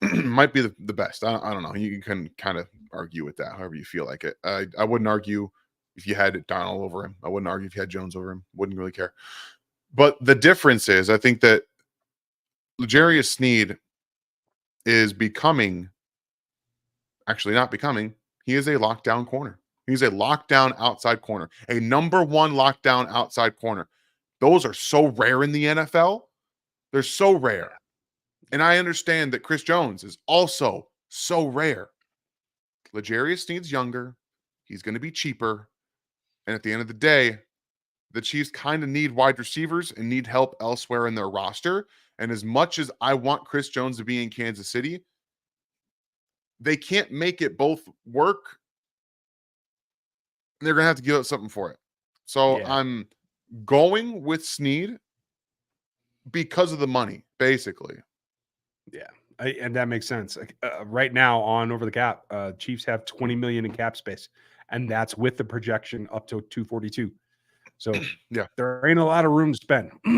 Might be the best. I don't know. You can kind of argue with that however you feel like it. I wouldn't argue if you had Donald over him. I wouldn't argue if you had Jones over him. Wouldn't really care. But the difference is, I think that L'Jarius Sneed is becoming, actually not becoming, he is a lockdown corner. He's a lockdown outside corner, a number one lockdown outside corner. Those are so rare in the NFL. They're so rare. And I understand that Chris Jones is also so rare. L'Jarius Sneed's younger. He's going to be cheaper. And at the end of the day, the Chiefs kind of need wide receivers and need help elsewhere in their roster. And as much as I want Chris Jones to be in Kansas City, they can't make it both work. They're going to have to give up something for it. So yeah. I'm going with Sneed because of the money, basically. Yeah. And that makes sense. Right now on Over the Cap, Chiefs have $20 million in cap space, and that's with the projection up to 242. So yeah, there ain't a lot of room to spend. For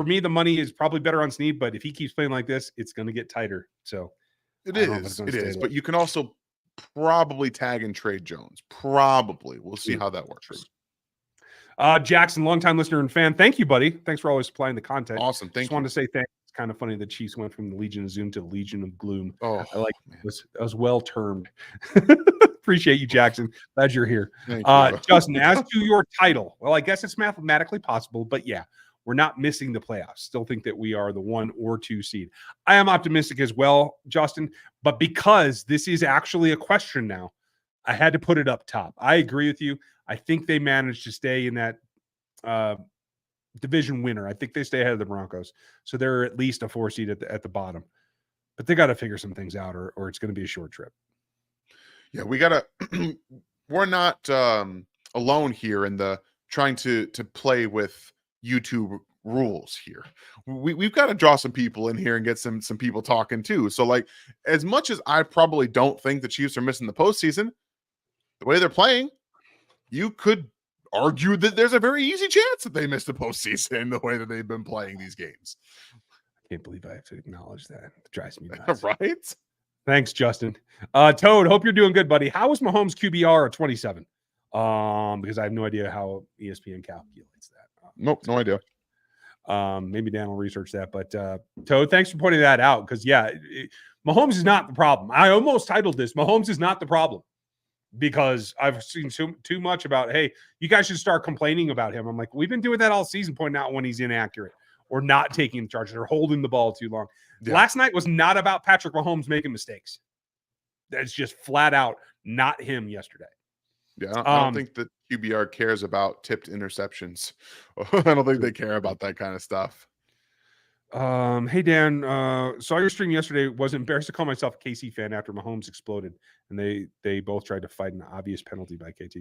me, the money is probably better on Sneed, but if he keeps playing like this, it's going to get tighter. So it is. But you can also probably tag and trade Jones. Probably. We'll see how that works. Jackson, longtime listener and fan. Thank you, buddy. Thanks for always supplying the content. Awesome. Just wanted to say thanks. It's kind of funny the Chiefs went from the Legion of Zoom to the Legion of Gloom. Oh, I like it. Was well termed. Appreciate you, Jackson. Glad you're here. Justin, as to your title, well, I guess it's mathematically possible, but yeah, we're not missing the playoffs. Still think that we are the 1 or 2 seed. I am optimistic as well, Justin, but because this is actually a question now, I had to put it up top. I agree with you. I think they managed to stay in that division winner. I think they stay ahead of the Broncos. So they're at least a 4 seed at the bottom. But they got to figure some things out or it's going to be a short trip. Yeah, we got to – we're not alone here in the trying to play with YouTube rules here. We've got to draw some people in here and get some people talking too. So, like, as much as I probably don't think the Chiefs are missing the postseason, the way they're playing, you could argue that there's a very easy chance that they missed the postseason the way that they've been playing these games. I can't believe I have to acknowledge that. It drives me nuts. Right? Thanks, Justin. Toad, hope you're doing good, buddy. How was Mahomes QBR at 27? Because I have no idea how ESPN calculates that. Nope, no idea. Maybe Dan will research that. But Toad, thanks for pointing that out. Because Mahomes is not the problem. I almost titled this "Mahomes is not the problem" because I've seen too much about, hey, you guys should start complaining about him. I'm like, we've been doing that all season, pointing out when he's inaccurate or not taking charges or holding the ball too long. Yeah. Last night was not about Patrick Mahomes making mistakes. That's just flat out not him yesterday. Yeah, I don't think that QBR cares about tipped interceptions. I don't think they care about that kind of stuff. Hey, Dan, saw your stream yesterday. Was embarrassed to call myself a KC fan after Mahomes exploded, and they both tried to fight an obvious penalty by KT.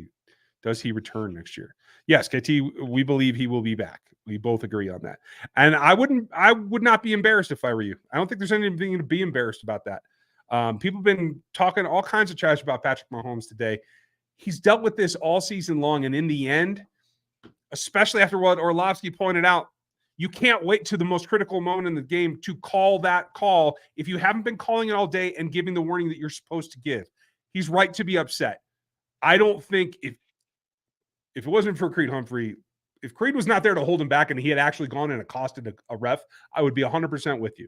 Does he return next year? Yes, KT, we believe he will be back. We both agree on that. And I would not be embarrassed if I were you. I don't think there's anything to be embarrassed about that. People have been talking all kinds of trash about Patrick Mahomes today. He's dealt with this all season long. And in the end, especially after what Orlovsky pointed out, you can't wait to the most critical moment in the game to call that call if you haven't been calling it all day and giving the warning that you're supposed to give. He's right to be upset. I don't think if it wasn't for Creed Humphrey, if Creed was not there to hold him back and he had actually gone and accosted a ref, I would be 100% with you.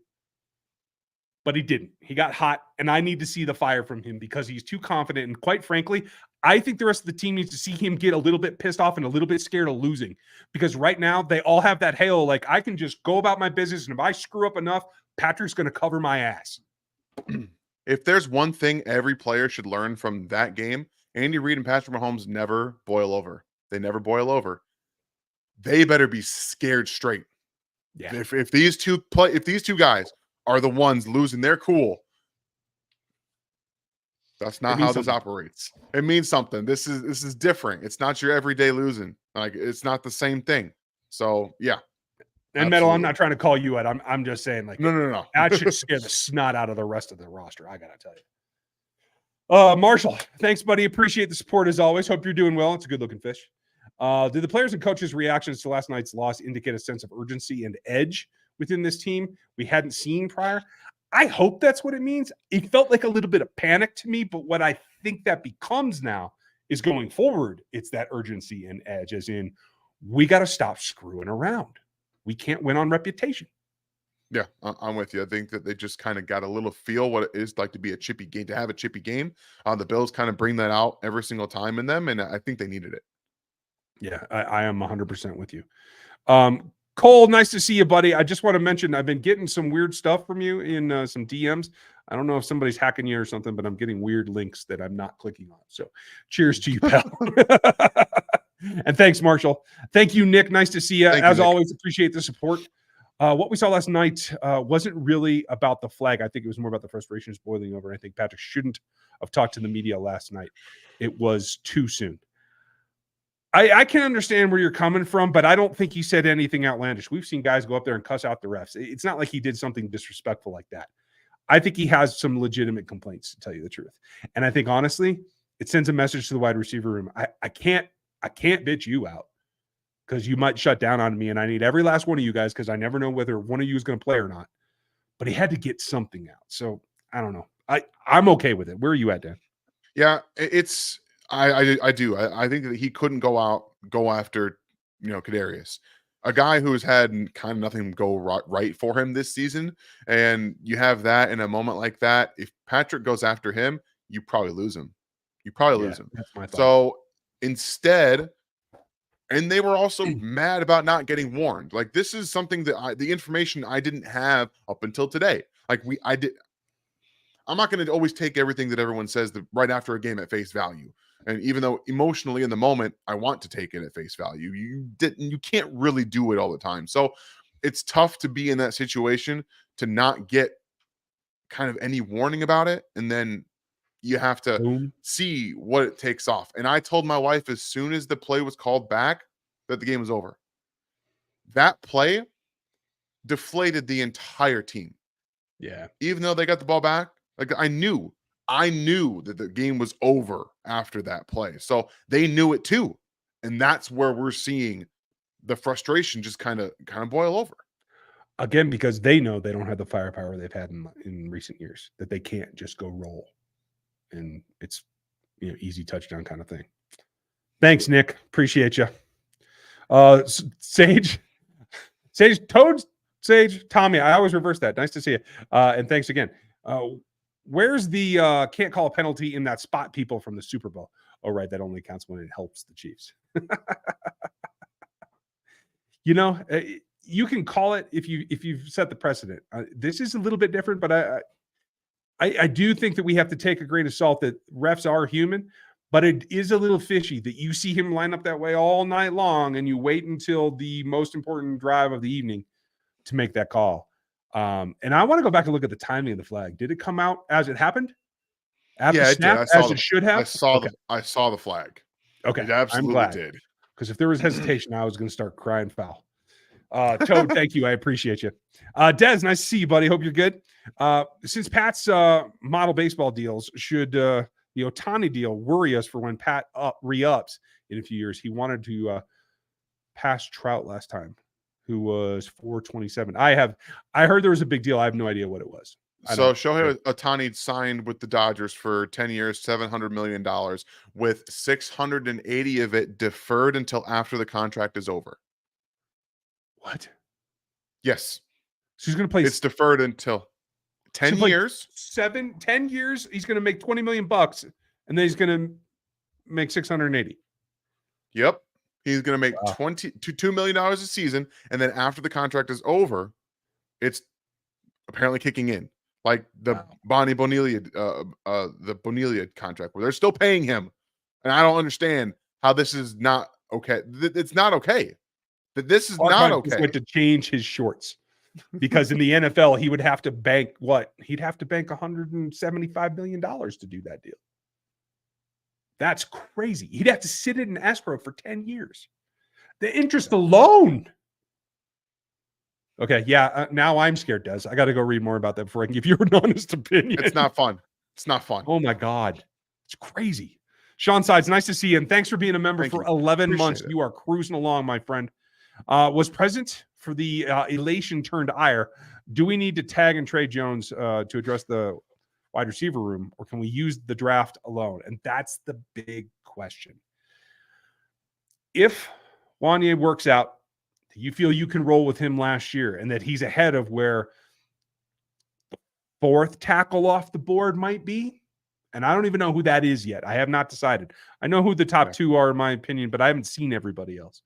But he didn't. He got hot, and I need to see the fire from him because he's too confident. And quite frankly, I think the rest of the team needs to see him get a little bit pissed off and a little bit scared of losing. Because right now, they all have that halo, like, I can just go about my business, and if I screw up enough, Patrick's going to cover my ass. If there's one thing every player should learn from that game, Andy Reid and Patrick Mahomes never boil over. They never boil over. They better be scared straight. Yeah. If these two guys are the ones losing their cool, That's not how this operates. It means something. This is different. It's not your everyday losing. Like, it's not the same thing. So yeah. And Metal, I'm not trying to call you out. I'm just saying, like, no. That should scare the snot out of the rest of the roster. I gotta tell you. Marshall, thanks, buddy. Appreciate the support as always. Hope you're doing well. It's a good looking fish. Did the players and coaches' reactions to last night's loss indicate a sense of urgency and edge within this team we hadn't seen prior? I hope that's what it means. It felt like a little bit of panic to me, but what I think that becomes now is going forward, it's that urgency and edge, as in, we got to stop screwing around. We can't win on reputation. Yeah, I'm with you. I think that they just kind of got a little feel what it is like to be a chippy game, to have a chippy game. The Bills kind of bring that out every single time in them, and I think they needed it. Yeah, I am 100% with you. Cole, nice to see you, buddy. I just want to mention I've been getting some weird stuff from you in some DMs. I don't know if somebody's hacking you or something, but I'm getting weird links that I'm not clicking on. So cheers to you, pal. And thanks, Marshall. Thank you, Nick. Nice to see you. As always, appreciate the support. What we saw last night wasn't really about the flag. I think it was more about the frustrations boiling over. I think Patrick shouldn't have talked to the media last night. It was too soon. I can understand where you're coming from, but I don't think he said anything outlandish. We've seen guys go up there and cuss out the refs. It's not like he did something disrespectful like that. I think he has some legitimate complaints, to tell you the truth. And I think, honestly, it sends a message to the wide receiver room. I can't bitch you out because you might shut down on me, and I need every last one of you guys because I never know whether one of you is going to play or not. But he had to get something out. So I don't know. I'm okay with it. Where are you at, Dan? Yeah, I do. I think that he couldn't go after, Kadarius, a guy who has had kind of nothing go right for him this season. And you have that in a moment like that. If Patrick goes after him, you probably lose him. Lose him. That's my thought. So instead, and they were also mad about not getting warned. Like, this is something that the information I didn't have up until today. Like, I'm not going to always take everything that everyone says right after a game at face value. And even though emotionally in the moment, I want to take it at face value, you can't really do it all the time. So it's tough to be in that situation to not get kind of any warning about it. And then you have to see what it takes off. And I told my wife as soon as the play was called back that the game was over. That play deflated the entire team. Yeah. Even though they got the ball back, like, I knew that the game was over after that play. So they knew it too. And that's where we're seeing the frustration just kind of boil over. Again, because they know they don't have the firepower they've had in recent years, that they can't just go roll. And it's, easy touchdown kind of thing. Thanks, Nick. Appreciate you. Sage, Tommy, I always reverse that. Nice to see you. And thanks again. Where's the can't call a penalty in that spot people from the Super Bowl? Oh, right. That only counts when it helps the Chiefs. You can call it if you've set the precedent. This is a little bit different, but I do think that we have to take a grain of salt that refs are human, but it is a little fishy that you see him line up that way all night long and you wait until the most important drive of the evening to make that call. And I want to go back and look at the timing of the flag. Did it come out as it happened? After snap, as it should have? I saw the flag. Okay. It absolutely did. Because if there was hesitation, I was going to start crying foul. Toad, thank you. I appreciate you. Des, nice to see you, buddy. Hope you're good. Since Pat's model baseball deals, should the Ohtani deal worry us for when Pat re-ups in a few years? He wanted to pass Trout last time, who was 427. I heard there was a big deal. I have no idea what it was. So Shohei Ohtani signed with the Dodgers for 10 years, $700 million, with 680 of it deferred until after the contract is over. What? Yes. So he's going to play. It's deferred until 10 years. 10 years. He's going to make $20 million, and then he's going to make 680. Yep. He's going to make $2 million a season, and then after the contract is over, it's apparently kicking in, like the Bonilla contract, where they're still paying him, and I don't understand how this is not okay. It's not okay. This is not okay. He's going to change his shorts because in the NFL he would have to bank what? He'd have to bank $175 million to do that deal. That's crazy. He'd have to sit it in escrow for 10 years. The interest alone. Okay, yeah, now I'm scared, Des. I got to go read more about that before I can give you an honest opinion. It's not fun. It's not fun. Oh my God. It's crazy. Sean Sides, nice to see you. And thanks for being a member for 11 months. You are cruising along, my friend. Was present for the elation turned ire. Do we need to tag and trade Jones to address the wide receiver room, or can we use the draft alone? And that's the big question. If Wanye works out, you feel you can roll with him last year and that he's ahead of where the fourth tackle off the board might be. And I don't even know who that is yet. I have not decided. I know who the top two are, in my opinion, but I haven't seen everybody else.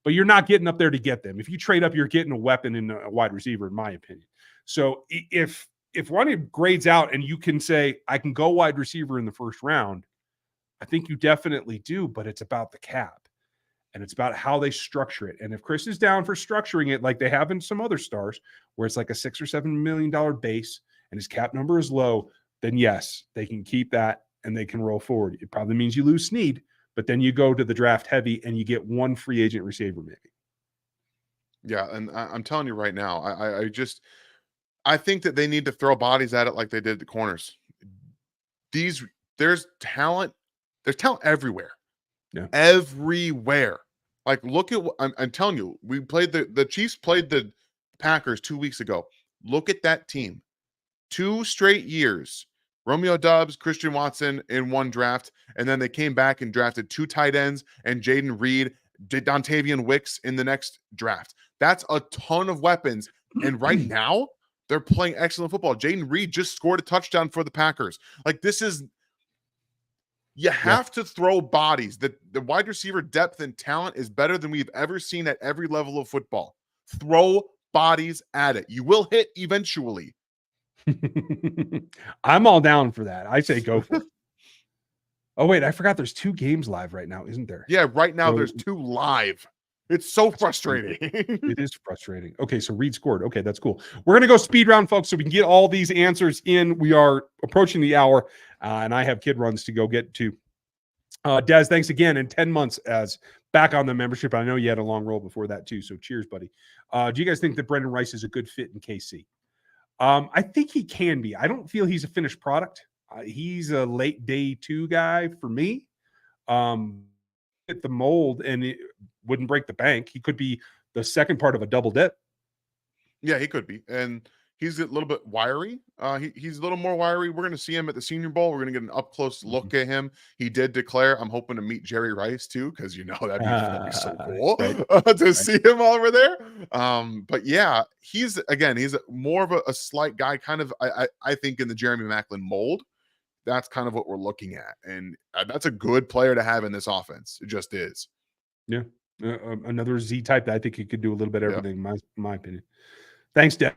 But you're not getting up there to get them. If you trade up, you're getting a weapon in a wide receiver, in my opinion. So if Wanye grades out and you can say, I can go wide receiver in the first round, I think you definitely do, but it's about the cap. And it's about how they structure it. And if Chris is down for structuring it like they have in some other stars, where it's like a $6 or $7 million base and his cap number is low, then yes, they can keep that and they can roll forward. It probably means you lose Snead, but then you go to the draft heavy and you get one free agent receiver maybe. Yeah, and I'm telling you right now, I think that they need to throw bodies at it like they did the corners. There's talent everywhere. Yeah. Everywhere. Like, look at what I'm telling you. We played the Chiefs played the Packers 2 weeks ago. Look at that team. 2 straight years. Romeo Doubs, Christian Watson in one draft, and then they came back and drafted 2 tight ends and Jaden Reed, Dontavian Wicks in the next draft. That's a ton of weapons. And right now, they're playing excellent football. Jaden Reed just scored a touchdown for the Packers. Like, this is you have to throw bodies. The wide receiver depth and talent is better than we've ever seen at every level of football. Throw bodies at it. You will hit eventually. I'm all down for that. I say go for it. Oh, wait, I forgot there's 2 games live right now, isn't there? Yeah, right now there's 2 live. It's so frustrating. It is frustrating. Okay, so Reed scored. Okay, that's cool. We're going to go speed round, folks, so we can get all these answers in. We are approaching the hour, and I have kid runs to go get to. Des, thanks again. In 10 months as back on the membership. I know you had a long roll before that, too, so cheers, buddy. Do you guys think that Brendan Rice is a good fit in KC? I think he can be. I don't feel he's a finished product. He's a late day 2 guy for me. Hit the mold and it wouldn't break the bank. He could be the second part of a double dip. Yeah, he could be. And he's a little bit wiry. He's a little more wiry. We're going to see him at the Senior Bowl. We're going to get an up-close look at him. He did declare, I'm hoping to meet Jerry Rice, too, because, that'd be so cool to see him over there. But, yeah, he's more of a slight guy, kind of, I think, in the Jeremy Maclin mold. That's kind of what we're looking at. And that's a good player to have in this offense. It just is. Yeah. Another Z type that I think he could do a little bit of everything, in my opinion. Thanks, Deb.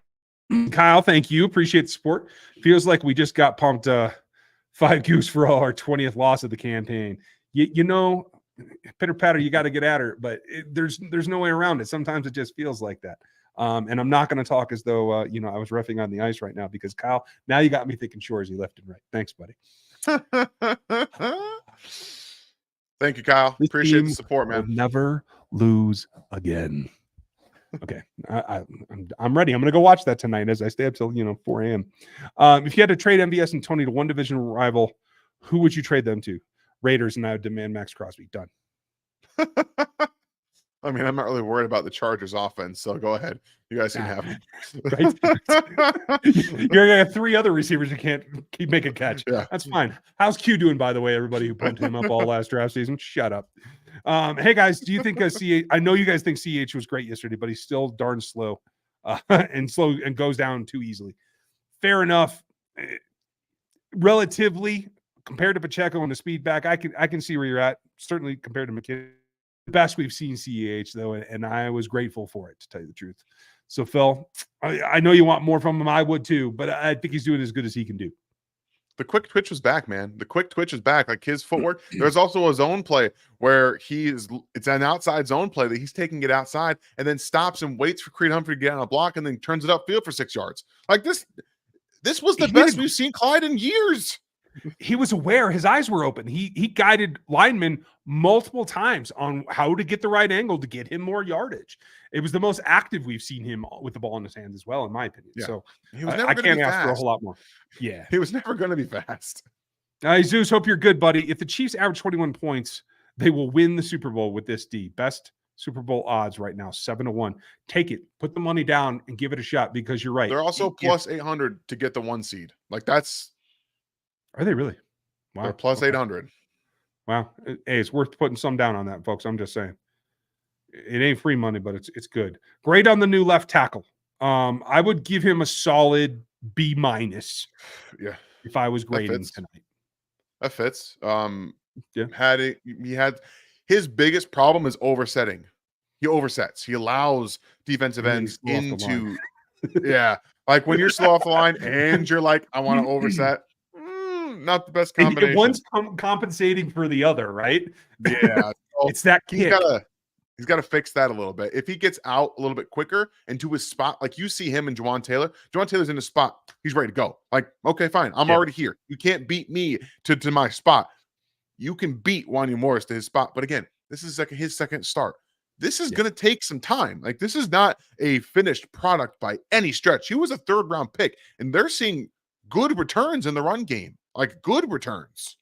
Kyle, thank you. Appreciate the support. Feels like we just got pumped 5 goose for our 20th loss of the campaign. Pitter patter, you got to get at her, but there's no way around it. Sometimes it just feels like that. And I'm not going to talk as though, I was reffing on the ice right now because, Kyle, now you got me thinking Shoresy left and right. Thanks, buddy. Thank you, Kyle. Appreciate the support, man. Never lose again. Okay. I'm ready. I'm going to go watch that tonight as I stay up till, 4 a.m. If you had to trade MVS and Tony to one division rival, who would you trade them to? Raiders, and I would demand Max Crosby. Done. I mean, I'm not really worried about the Chargers offense, so go ahead. You guys can have them. Right? You're going to have 3 other receivers who can't keep making a catch. Yeah. That's fine. How's Q doing, by the way, everybody who pumped him up all last draft season? Shut up. Hey, guys, do you think CH – I know you guys think CH was great yesterday, but he's still darn slow and goes down too easily. Fair enough. Relatively, compared to Pacheco and the speed back, I can see where you're at. Certainly compared to McKinnon. The best we've seen CEH, though, and I was grateful for it, to tell you the truth. So, Phil, I know you want more from him. I would, too, but I think he's doing as good as he can do. The quick twitch was back, man. The quick twitch is back. Like his footwork. There's also a zone play where it's an outside zone play that he's taking it outside and then stops and waits for Creed Humphrey to get on a block and then turns it upfield for 6 yards. Like this was the best we've seen Clyde in years. he was aware. His eyes were open. He guided linemen multiple times on how to get the right angle to get him more yardage. It was the most active we've seen him with the ball in his hands as well, in my opinion. Yeah. So He was never I going to can't be ask for a whole fast. lot more. Yeah. He was never going to be fast. Zeus, hope you're good, buddy. If the Chiefs average 21 points, they will win the Super Bowl with this D. Best Super Bowl odds right now, 7-1. Take it, put the money down, and give it a shot because you're right. They're also plus 800 to get the 1 seed. Like that's. Are they really? Wow. They're plus 800. Wow. Hey, it's worth putting some down on that, folks. I'm just saying. It ain't free money, but it's good. Great on the new left tackle. I would give him a solid B-. Yeah. If I was grading tonight. That fits. Yeah. He had his biggest problem is oversetting. He oversets. He allows defensive ends into yeah. Like when you're slow off the line and you're like, I want to overset. Not the best combination. One's compensating for the other, right? Yeah. So it's that kick. He's got to fix that a little bit. If he gets out a little bit quicker and to his spot, like you see him and Juwan Taylor. Juwan Taylor's in his spot. He's ready to go. Like, okay, fine. I'm already here. You can't beat me to my spot. You can beat Wanya Morris to his spot. But again, this is like his second start. This is going to take some time. Like, this is not a finished product by any stretch. He was a 3rd-round pick, and they're seeing good returns in the run game. Like, good returns.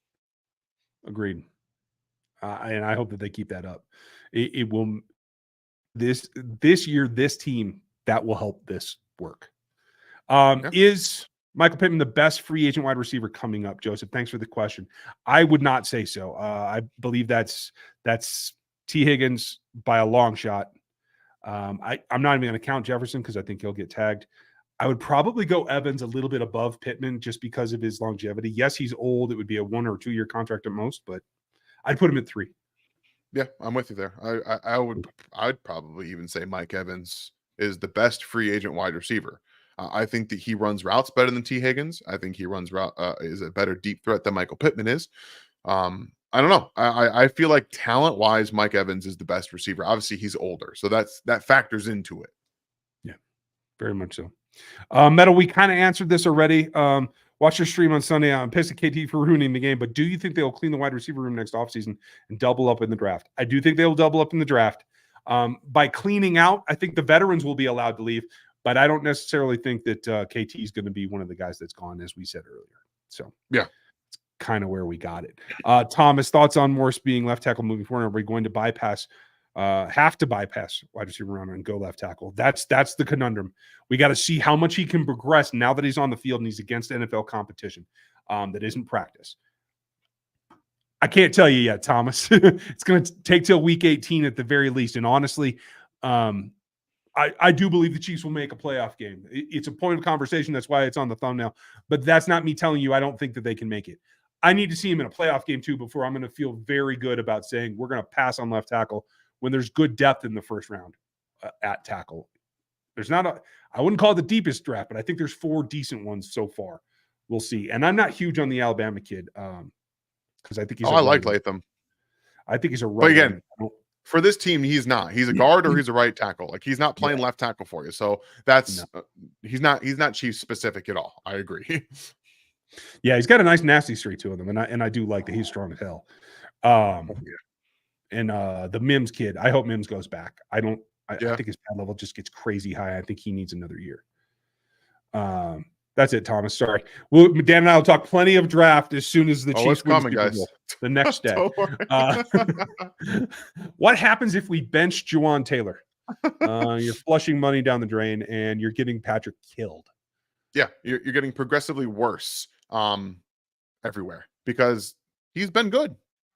Agreed. And I hope that they keep that up. It will this year, this team that will help this work. Is Michael Pittman the best free agent wide receiver coming up, Joseph? Thanks for the question. I would not say so. I believe that's T. Higgins by a long shot. I'm not even going to count Jefferson because I think he'll get tagged. I would probably go Evans a little bit above Pittman just because of his longevity. Yes, he's old. It would be a 1 or 2 year contract at most, but I'd put him at 3. Yeah, I'm with you there. I'd probably even say Mike Evans is the best free agent wide receiver. I think that he runs routes better than T. Higgins. I think he runs is a better deep threat than Michael Pittman is. I don't know. I feel like talent wise, Mike Evans is the best receiver. Obviously, he's older, so that factors into it. Yeah, very much so. Metal, we kind of answered this already. Watch your stream on Sunday. I'm pissed at KT for ruining the game, but do you think they'll clean the wide receiver room next offseason and double up in the draft? I do think they'll double up in the draft. By cleaning out, I think the veterans will be allowed to leave, but I don't necessarily think that KT is going to be one of the guys that's gone, as we said earlier. So, yeah, it's kind of where we got it. Thomas, thoughts on Morse being left tackle moving forward? Are we going to have to bypass wide receiver round and go left tackle? That's the conundrum. We got to see how much he can progress now that he's on the field and he's against NFL competition that isn't practice. I can't tell you yet, Thomas. It's going to take till week 18 at the very least. And honestly, I do believe the Chiefs will make a playoff game. It's a point of conversation. That's why it's on the thumbnail. But that's not me telling you I don't think that they can make it. I need to see him in a playoff game too before I'm going to feel very good about saying we're going to pass on left tackle when there's good depth in the first round at tackle. There's not I wouldn't call it the deepest draft, but I think there's 4 decent ones so far. We'll see. And I'm not huge on the Alabama kid because I think he's I like Latham. I think he's a right. But again, for this team, he's not. He's a guard or he's a right tackle. Like he's not playing left tackle for you. So that's he's not Chiefs specific at all. I agree. Yeah, he's got a nice nasty streak to him, and I do like that he's strong as hell. And the Mims kid, I hope Mims goes back. I think his pad level just gets crazy high. I think he needs another year. That's it, Thomas. Sorry. Dan and I will talk plenty of draft as soon as the Chiefs win the Super Bowl the next day. What happens if we bench Juwan Taylor? You're flushing money down the drain, and you're getting Patrick killed. Yeah, you're getting progressively worse everywhere because he's been good.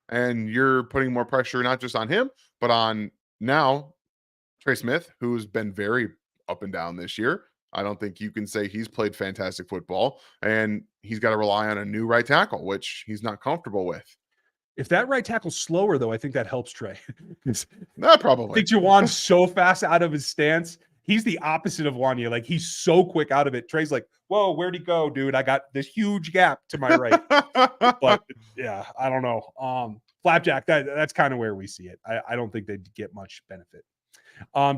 And you're putting more pressure not just on him, but on now Trey Smith, who's been very up and down this year. I don't think you can say he's played fantastic football, and he's got to rely on a new right tackle, which he's not comfortable with. If that right tackle's slower, though, I think that helps Trey. Not probably. I think Juwan's so fast out of his stance. He's the opposite of Wanya. Like, he's so quick out of it. Trey's like, whoa, where'd he go, dude? I got this huge gap to my right. But, yeah, I don't know. Flapjack, that's kind of where we see it. I don't think they'd get much benefit.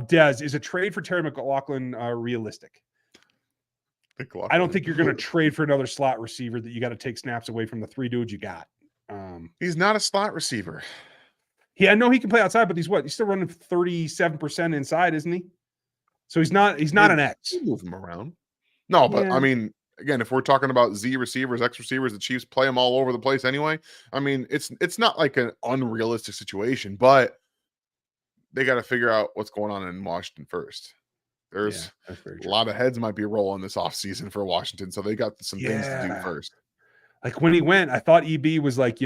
Des, is a trade for Terry McLaughlin realistic? I don't think you're going to trade for another slot receiver that you got to take snaps away from the 3 dudes you got. He's not a slot receiver. I know he can play outside, but he's still running 37% inside, isn't he? So he's not an X. Move him around. No, but I mean, again, if we're talking about Z receivers, X receivers, the Chiefs play them all over the place anyway. I mean, it's not like an unrealistic situation, but they got to figure out what's going on in Washington first. There's a lot of heads might be rolling this offseason for Washington, so they got some things to do first. Like when he went, I thought EB was like,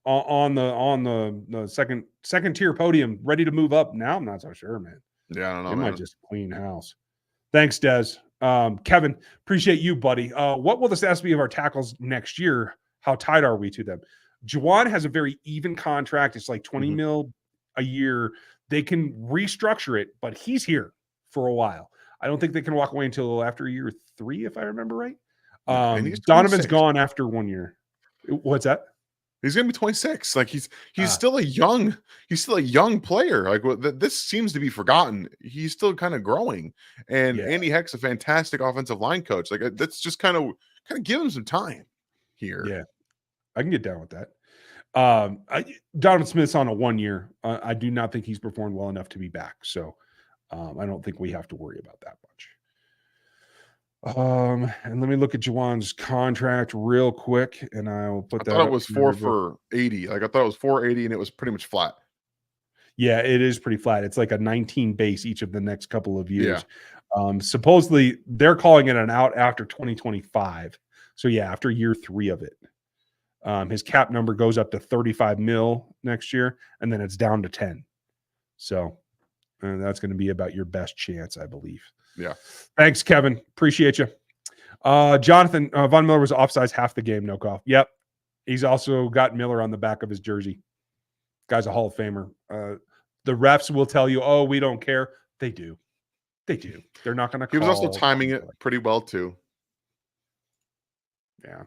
on the second tier podium, ready to move up. Now I'm not so sure, man. Yeah, I don't know. They might just clean house. Thanks, Des. Kevin, appreciate you, buddy. What will the stats be of our tackles next year? How tied are we to them? Juwan has a very even contract. It's like 20 mil a year. They can restructure it, but he's here for a while. I don't think they can walk away until after year 3, if I remember right. Donovan's gone after 1 year. What's that? He's gonna be 26. Like he's still a young player. Like this seems to be forgotten. He's still kind of growing. And Andy Heck's a fantastic offensive line coach. Like that's just kind of give him some time here. Yeah, I can get down with that. Donovan Smith's on a 1 year. I do not think he's performed well enough to be back. So I don't think we have to worry about that much. And let me look at Juwan's contract real quick, and I will put that. I thought it was 4 for 80. Like I thought it was 480, and it was pretty much flat. Yeah, it is pretty flat. It's like a 19 base each of the next couple of years. Supposedly they're calling it an out after 2025. So yeah, after year 3 of it, his cap number goes up to 35 mil next year, and then it's down to 10. So that's going to be about your best chance, I believe. Yeah. Thanks, Kevin. Appreciate you. Jonathan, Von Miller was offsides half the game, no call. Yep. He's also got Miller on the back of his jersey. Guy's a Hall of Famer. The refs will tell you, oh, we don't care. They do. They do. They're not going to call. He was also timing it pretty well, too. Yeah.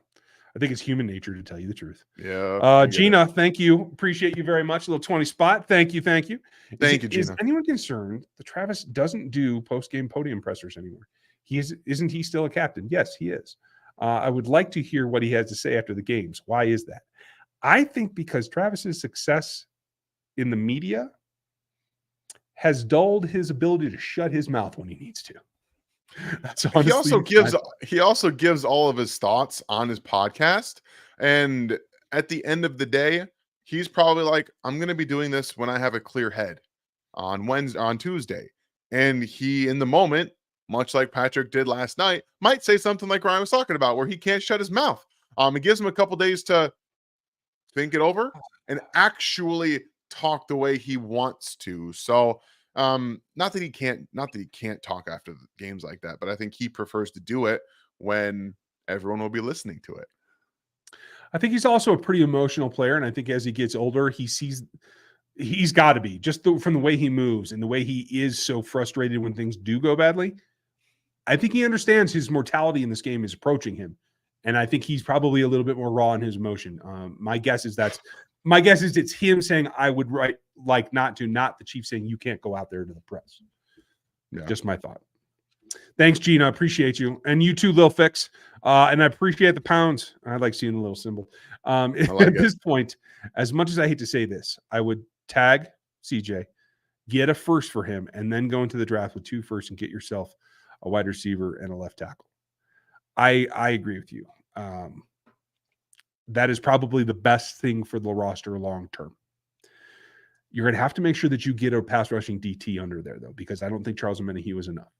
I think it's human nature to tell you the truth. Yeah. Gina, thank you. Appreciate you very much. A little 20 spot. Thank you. Thank you. Thank you, Gina. Is anyone concerned that Travis doesn't do post-game podium pressers anymore? Isn't he still a captain? Yes, he is. I would like to hear what he has to say after the games. Why is that? I think because Travis's success in the media has dulled his ability to shut his mouth when he needs to. He also gives all of his thoughts on his podcast, and at the end of the day, he's probably like, I'm going to be doing this when I have a clear head on Tuesday. And he, in the moment, much like Patrick did last night, might say something like Ryan was talking about, where he can't shut his mouth. It gives him a couple days to think it over and actually talk the way he wants to. So not that he can't talk after the games like that, but I think he prefers to do it when everyone will be listening to it. I think he's also a pretty emotional player, and I think as he gets older, he's got to be, just from the way he moves and the way he is so frustrated when things do go badly. I think he understands his mortality in this game is approaching him, and I think he's probably a little bit more raw in his emotion. My guess is it's him saying, I would like not the Chiefs saying you can't go out there to the press. Yeah. Just my thought. Thanks, Gina. Appreciate you. And you too, Lil Fix. And I appreciate the pounds. I like seeing a little symbol. At this point, as much as I hate to say this, I would tag CJ, get a first for him, and then go into the draft with 2 firsts and get yourself a wide receiver and a left tackle. I agree with you. That is probably the best thing for the roster long term. You're going to have to make sure that you get a pass rushing DT under there, though, because I don't think Charles Omenihu was enough.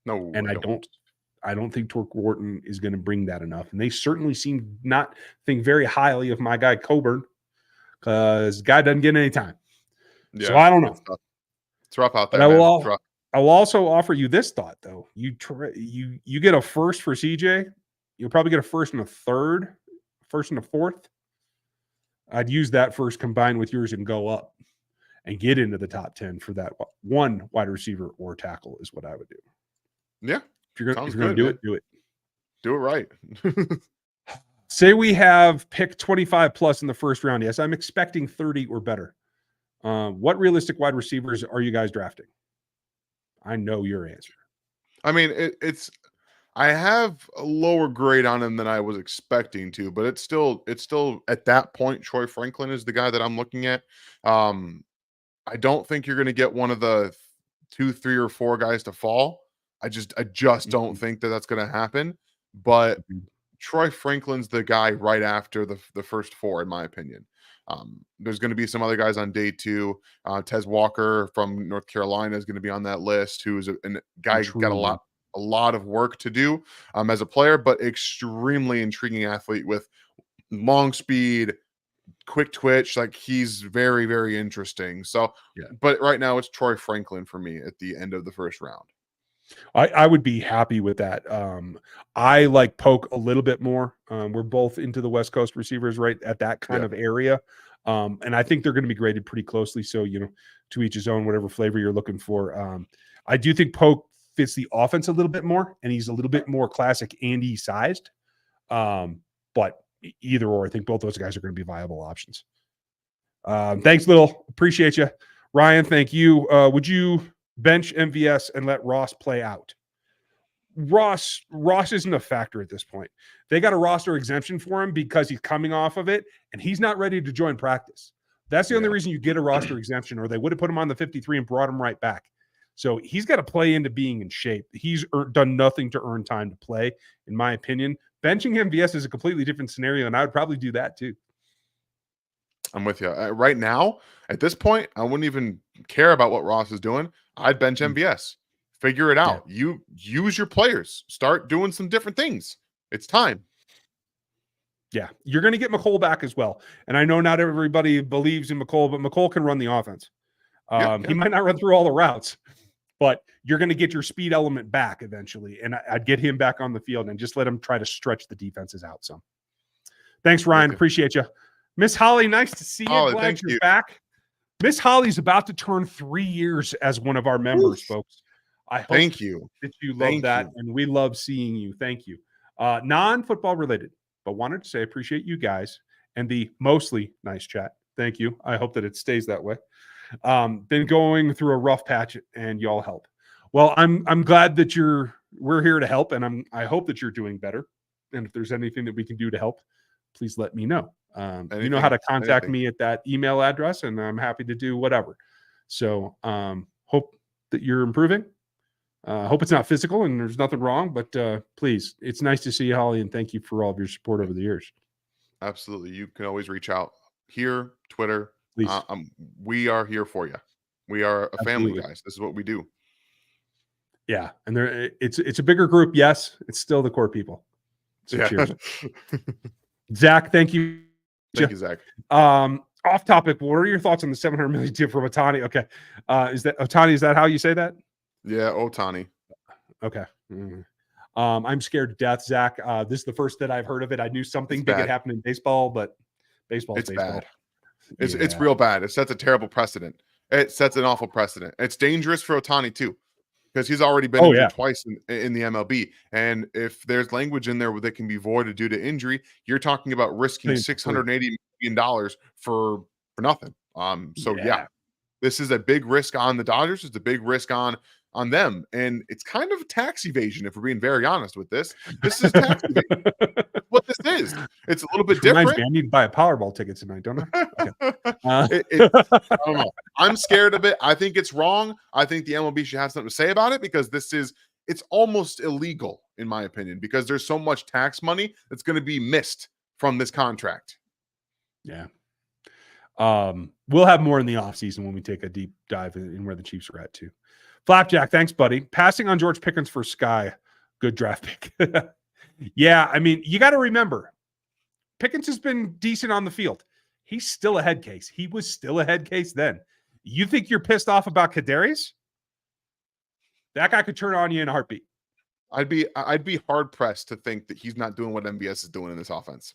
No, and I don't think Torque Wharton is going to bring that enough. And they certainly seem not think very highly of my guy Coburn, because the guy doesn't get any time. Yeah, so I don't know. It's rough out there. But I will also offer you this thought, though. You get a first for CJ. You'll probably get a first and a third, first and a fourth. I'd use that first combined with yours and go up and get into the top 10 for that one wide receiver or tackle is what I would do. Yeah. If you're going to do it, do it. Do it right. Say we have pick 25 plus in the first round. Yes, I'm expecting 30 or better. What realistic wide receivers are you guys drafting? I know your answer. I mean, I have a lower grade on him than I was expecting to, but it's still at that point. Troy Franklin is the guy that I'm looking at. I don't think you're going to get one of the 2, 3, or 4 guys to fall. I just don't think that that's going to happen. But Troy Franklin's the guy right after the first 4, in my opinion. There's going to be some other guys on day 2. Tez Walker from North Carolina is going to be on that list, who's a guy who got a lot of work to do as a player, but extremely intriguing athlete with long speed, quick twitch. Like, he's very, very interesting. So, but right now it's Troy Franklin for me at the end of the first round. I would be happy with that. I like Poke a little bit more. We're both into the West Coast receivers right at that kind of area. And I think they're going to be graded pretty closely. So, to each his own, whatever flavor you're looking for. I do think Poke fits the offense a little bit more, and he's a little bit more classic Andy sized. But either or, I think both those guys are going to be viable options. Thanks, Little. Appreciate you. Ryan, thank you. Would you bench MVS and let Ross play out? Ross isn't a factor at this point. They got a roster exemption for him because he's coming off of it, and he's not ready to join practice. That's the only reason you get a roster exemption, or they would have put him on the 53 and brought him right back. So he's got to play into being in shape. He's done nothing to earn time to play, in my opinion. Benching MVS is a completely different scenario, and I would probably do that too. I'm with you. Right now, at this point, I wouldn't even care about what Ross is doing. I'd bench MVS. Figure it out. You use your players. Start doing some different things. It's time. Yeah, you're going to get McColl back as well. And I know not everybody believes in McColl, but McColl can run the offense. He might not run through all the routes, but you're going to get your speed element back eventually. And I'd get him back on the field and just let him try to stretch the defenses out some. Thanks, Ryan. Appreciate you. Miss Holly, nice to see you. Glad you're back. Miss Holly's about to turn 3 years as one of our members, folks. I hope that you love that, and we love seeing you. Thank you. Non-football related, but wanted to say appreciate you guys and the mostly nice chat. Thank you. I hope that it stays that way. Been going through a rough patch, and y'all help. Well, I'm glad that we're here to help, and I hope that you're doing better. And if there's anything that we can do to help, please let me know. You know how to contact me at that email address, and I'm happy to do whatever. So hope that you're improving. Hope it's not physical and there's nothing wrong, but please, it's nice to see you, Holly, and thank you for all of your support over the years. Absolutely. You can always reach out here, Twitter. Please. We are here for you. We are a family, guys. This is what we do. Yeah. And it's a bigger group. Yes. It's still the core people. So cheers. Zach, thank you. Thank you, Zach. Off topic. What are your thoughts on the $700 million deal from Otani? Okay. Is that Otani? Is that how you say that? Yeah, Otani. Okay. I'm scared to death, Zach. This is the first that I've heard of it. I knew something big had happened in baseball, but baseball is baseball. Bad. It's real bad. It sets a terrible precedent. It sets an awful precedent. It's dangerous for Otani too, because he's already been injured twice in the MLB. And if there's language in there that can be voided due to injury, you're talking about risking $680 million for nothing. This is a big risk on the Dodgers. It's a big risk on them, and it's kind of tax evasion. If we're being very honest with this is tax evasion. What this is, it's a little bit different. I need to buy a Powerball ticket tonight, don't I? Okay. I don't know. I'm scared of it. I think it's wrong. I think the MLB should have something to say about it, because it's almost illegal in my opinion, because there's so much tax money that's going to be missed from this contract. Yeah. We'll have more in the offseason when we take a deep dive in where the Chiefs are at too. Flapjack, thanks, buddy. Passing on George Pickens for Sky. Good draft pick. Yeah, I mean, you got to remember, Pickens has been decent on the field. He's still a head case. He was still a head case then. You think you're pissed off about Kadarius? That guy could turn on you in a heartbeat. I'd be hard pressed to think that he's not doing what MVS is doing in this offense.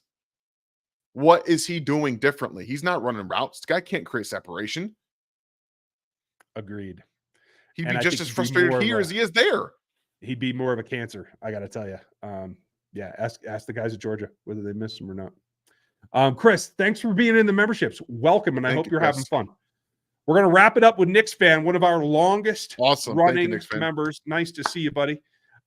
What is he doing differently? He's not running routes. This guy can't create separation. Agreed. He'd be just as frustrated here as he is there. He'd be more of a cancer, I got to tell you. Ask the guys at Georgia whether they missed him or not. Chris, thanks for being in the memberships. Welcome, and I hope you're having fun. We're going to wrap it up with Knicks fan, one of our longest running members. Nice to see you, buddy.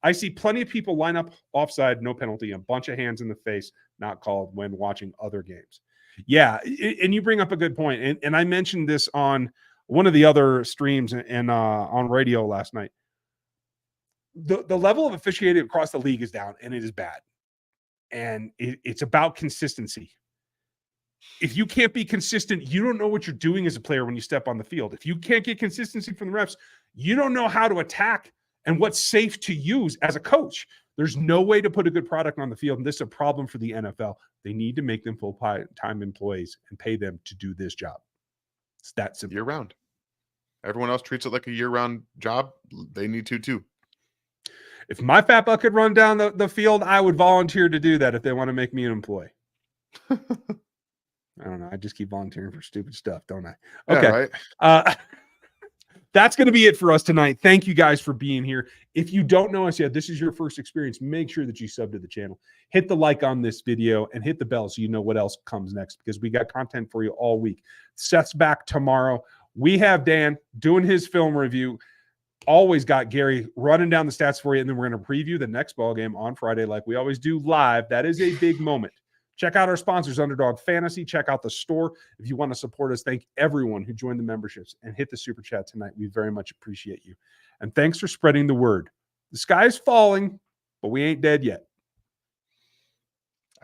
I see plenty of people line up offside, no penalty, a bunch of hands in the face, not called when watching other games. Yeah, and you bring up a good point. And I mentioned this on one of the other streams and on radio last night. The level of officiating across the league is down, and it is bad. And it's about consistency. If you can't be consistent, you don't know what you're doing as a player when you step on the field. If you can't get consistency from the refs, you don't know how to attack and what's safe to use as a coach. There's no way to put a good product on the field, and this is a problem for the NFL. They need to make them full-time employees and pay them to do this job. It's that simple. Year-round. Everyone else treats it like a year-round job. They need to, too. If my fat butt could run down the field, I would volunteer to do that if they want to make me an employee. I don't know. I just keep volunteering for stupid stuff, don't I? Okay. Yeah, right. That's going to be it for us tonight. Thank you guys for being here. If you don't know us yet, this is your first experience, make sure that you sub to the channel. Hit the like on this video and hit the bell so you know what else comes next, because we got content for you all week. Seth's back tomorrow. We have Dan doing his film review. Always got Gary running down the stats for you, and then we're going to preview the next ball game on Friday like we always do live. That is a big moment. Check out our sponsors, Underdog Fantasy. Check out the store if you want to support us. Thank everyone who joined the memberships and hit the super chat tonight. We very much appreciate you. And thanks for spreading the word. The sky is falling, but we ain't dead yet.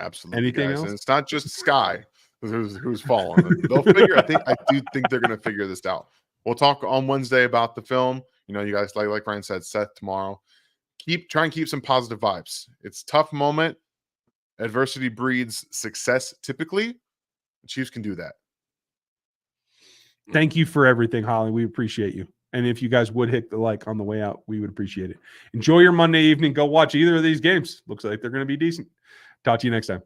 Absolutely. Anything guys. else? And it's not just sky who's falling. They'll figure. I do think they're going to figure this out. We'll talk on Wednesday about the film. You know, you guys, like Ryan said, Seth tomorrow. Try and keep some positive vibes. It's a tough moment. Adversity breeds success typically. The Chiefs can do that. Thank you for everything, Holly. We appreciate you. And if you guys would hit the like on the way out, we would appreciate it. Enjoy your Monday evening. Go watch either of these games. Looks like they're going to be decent. Talk to you next time.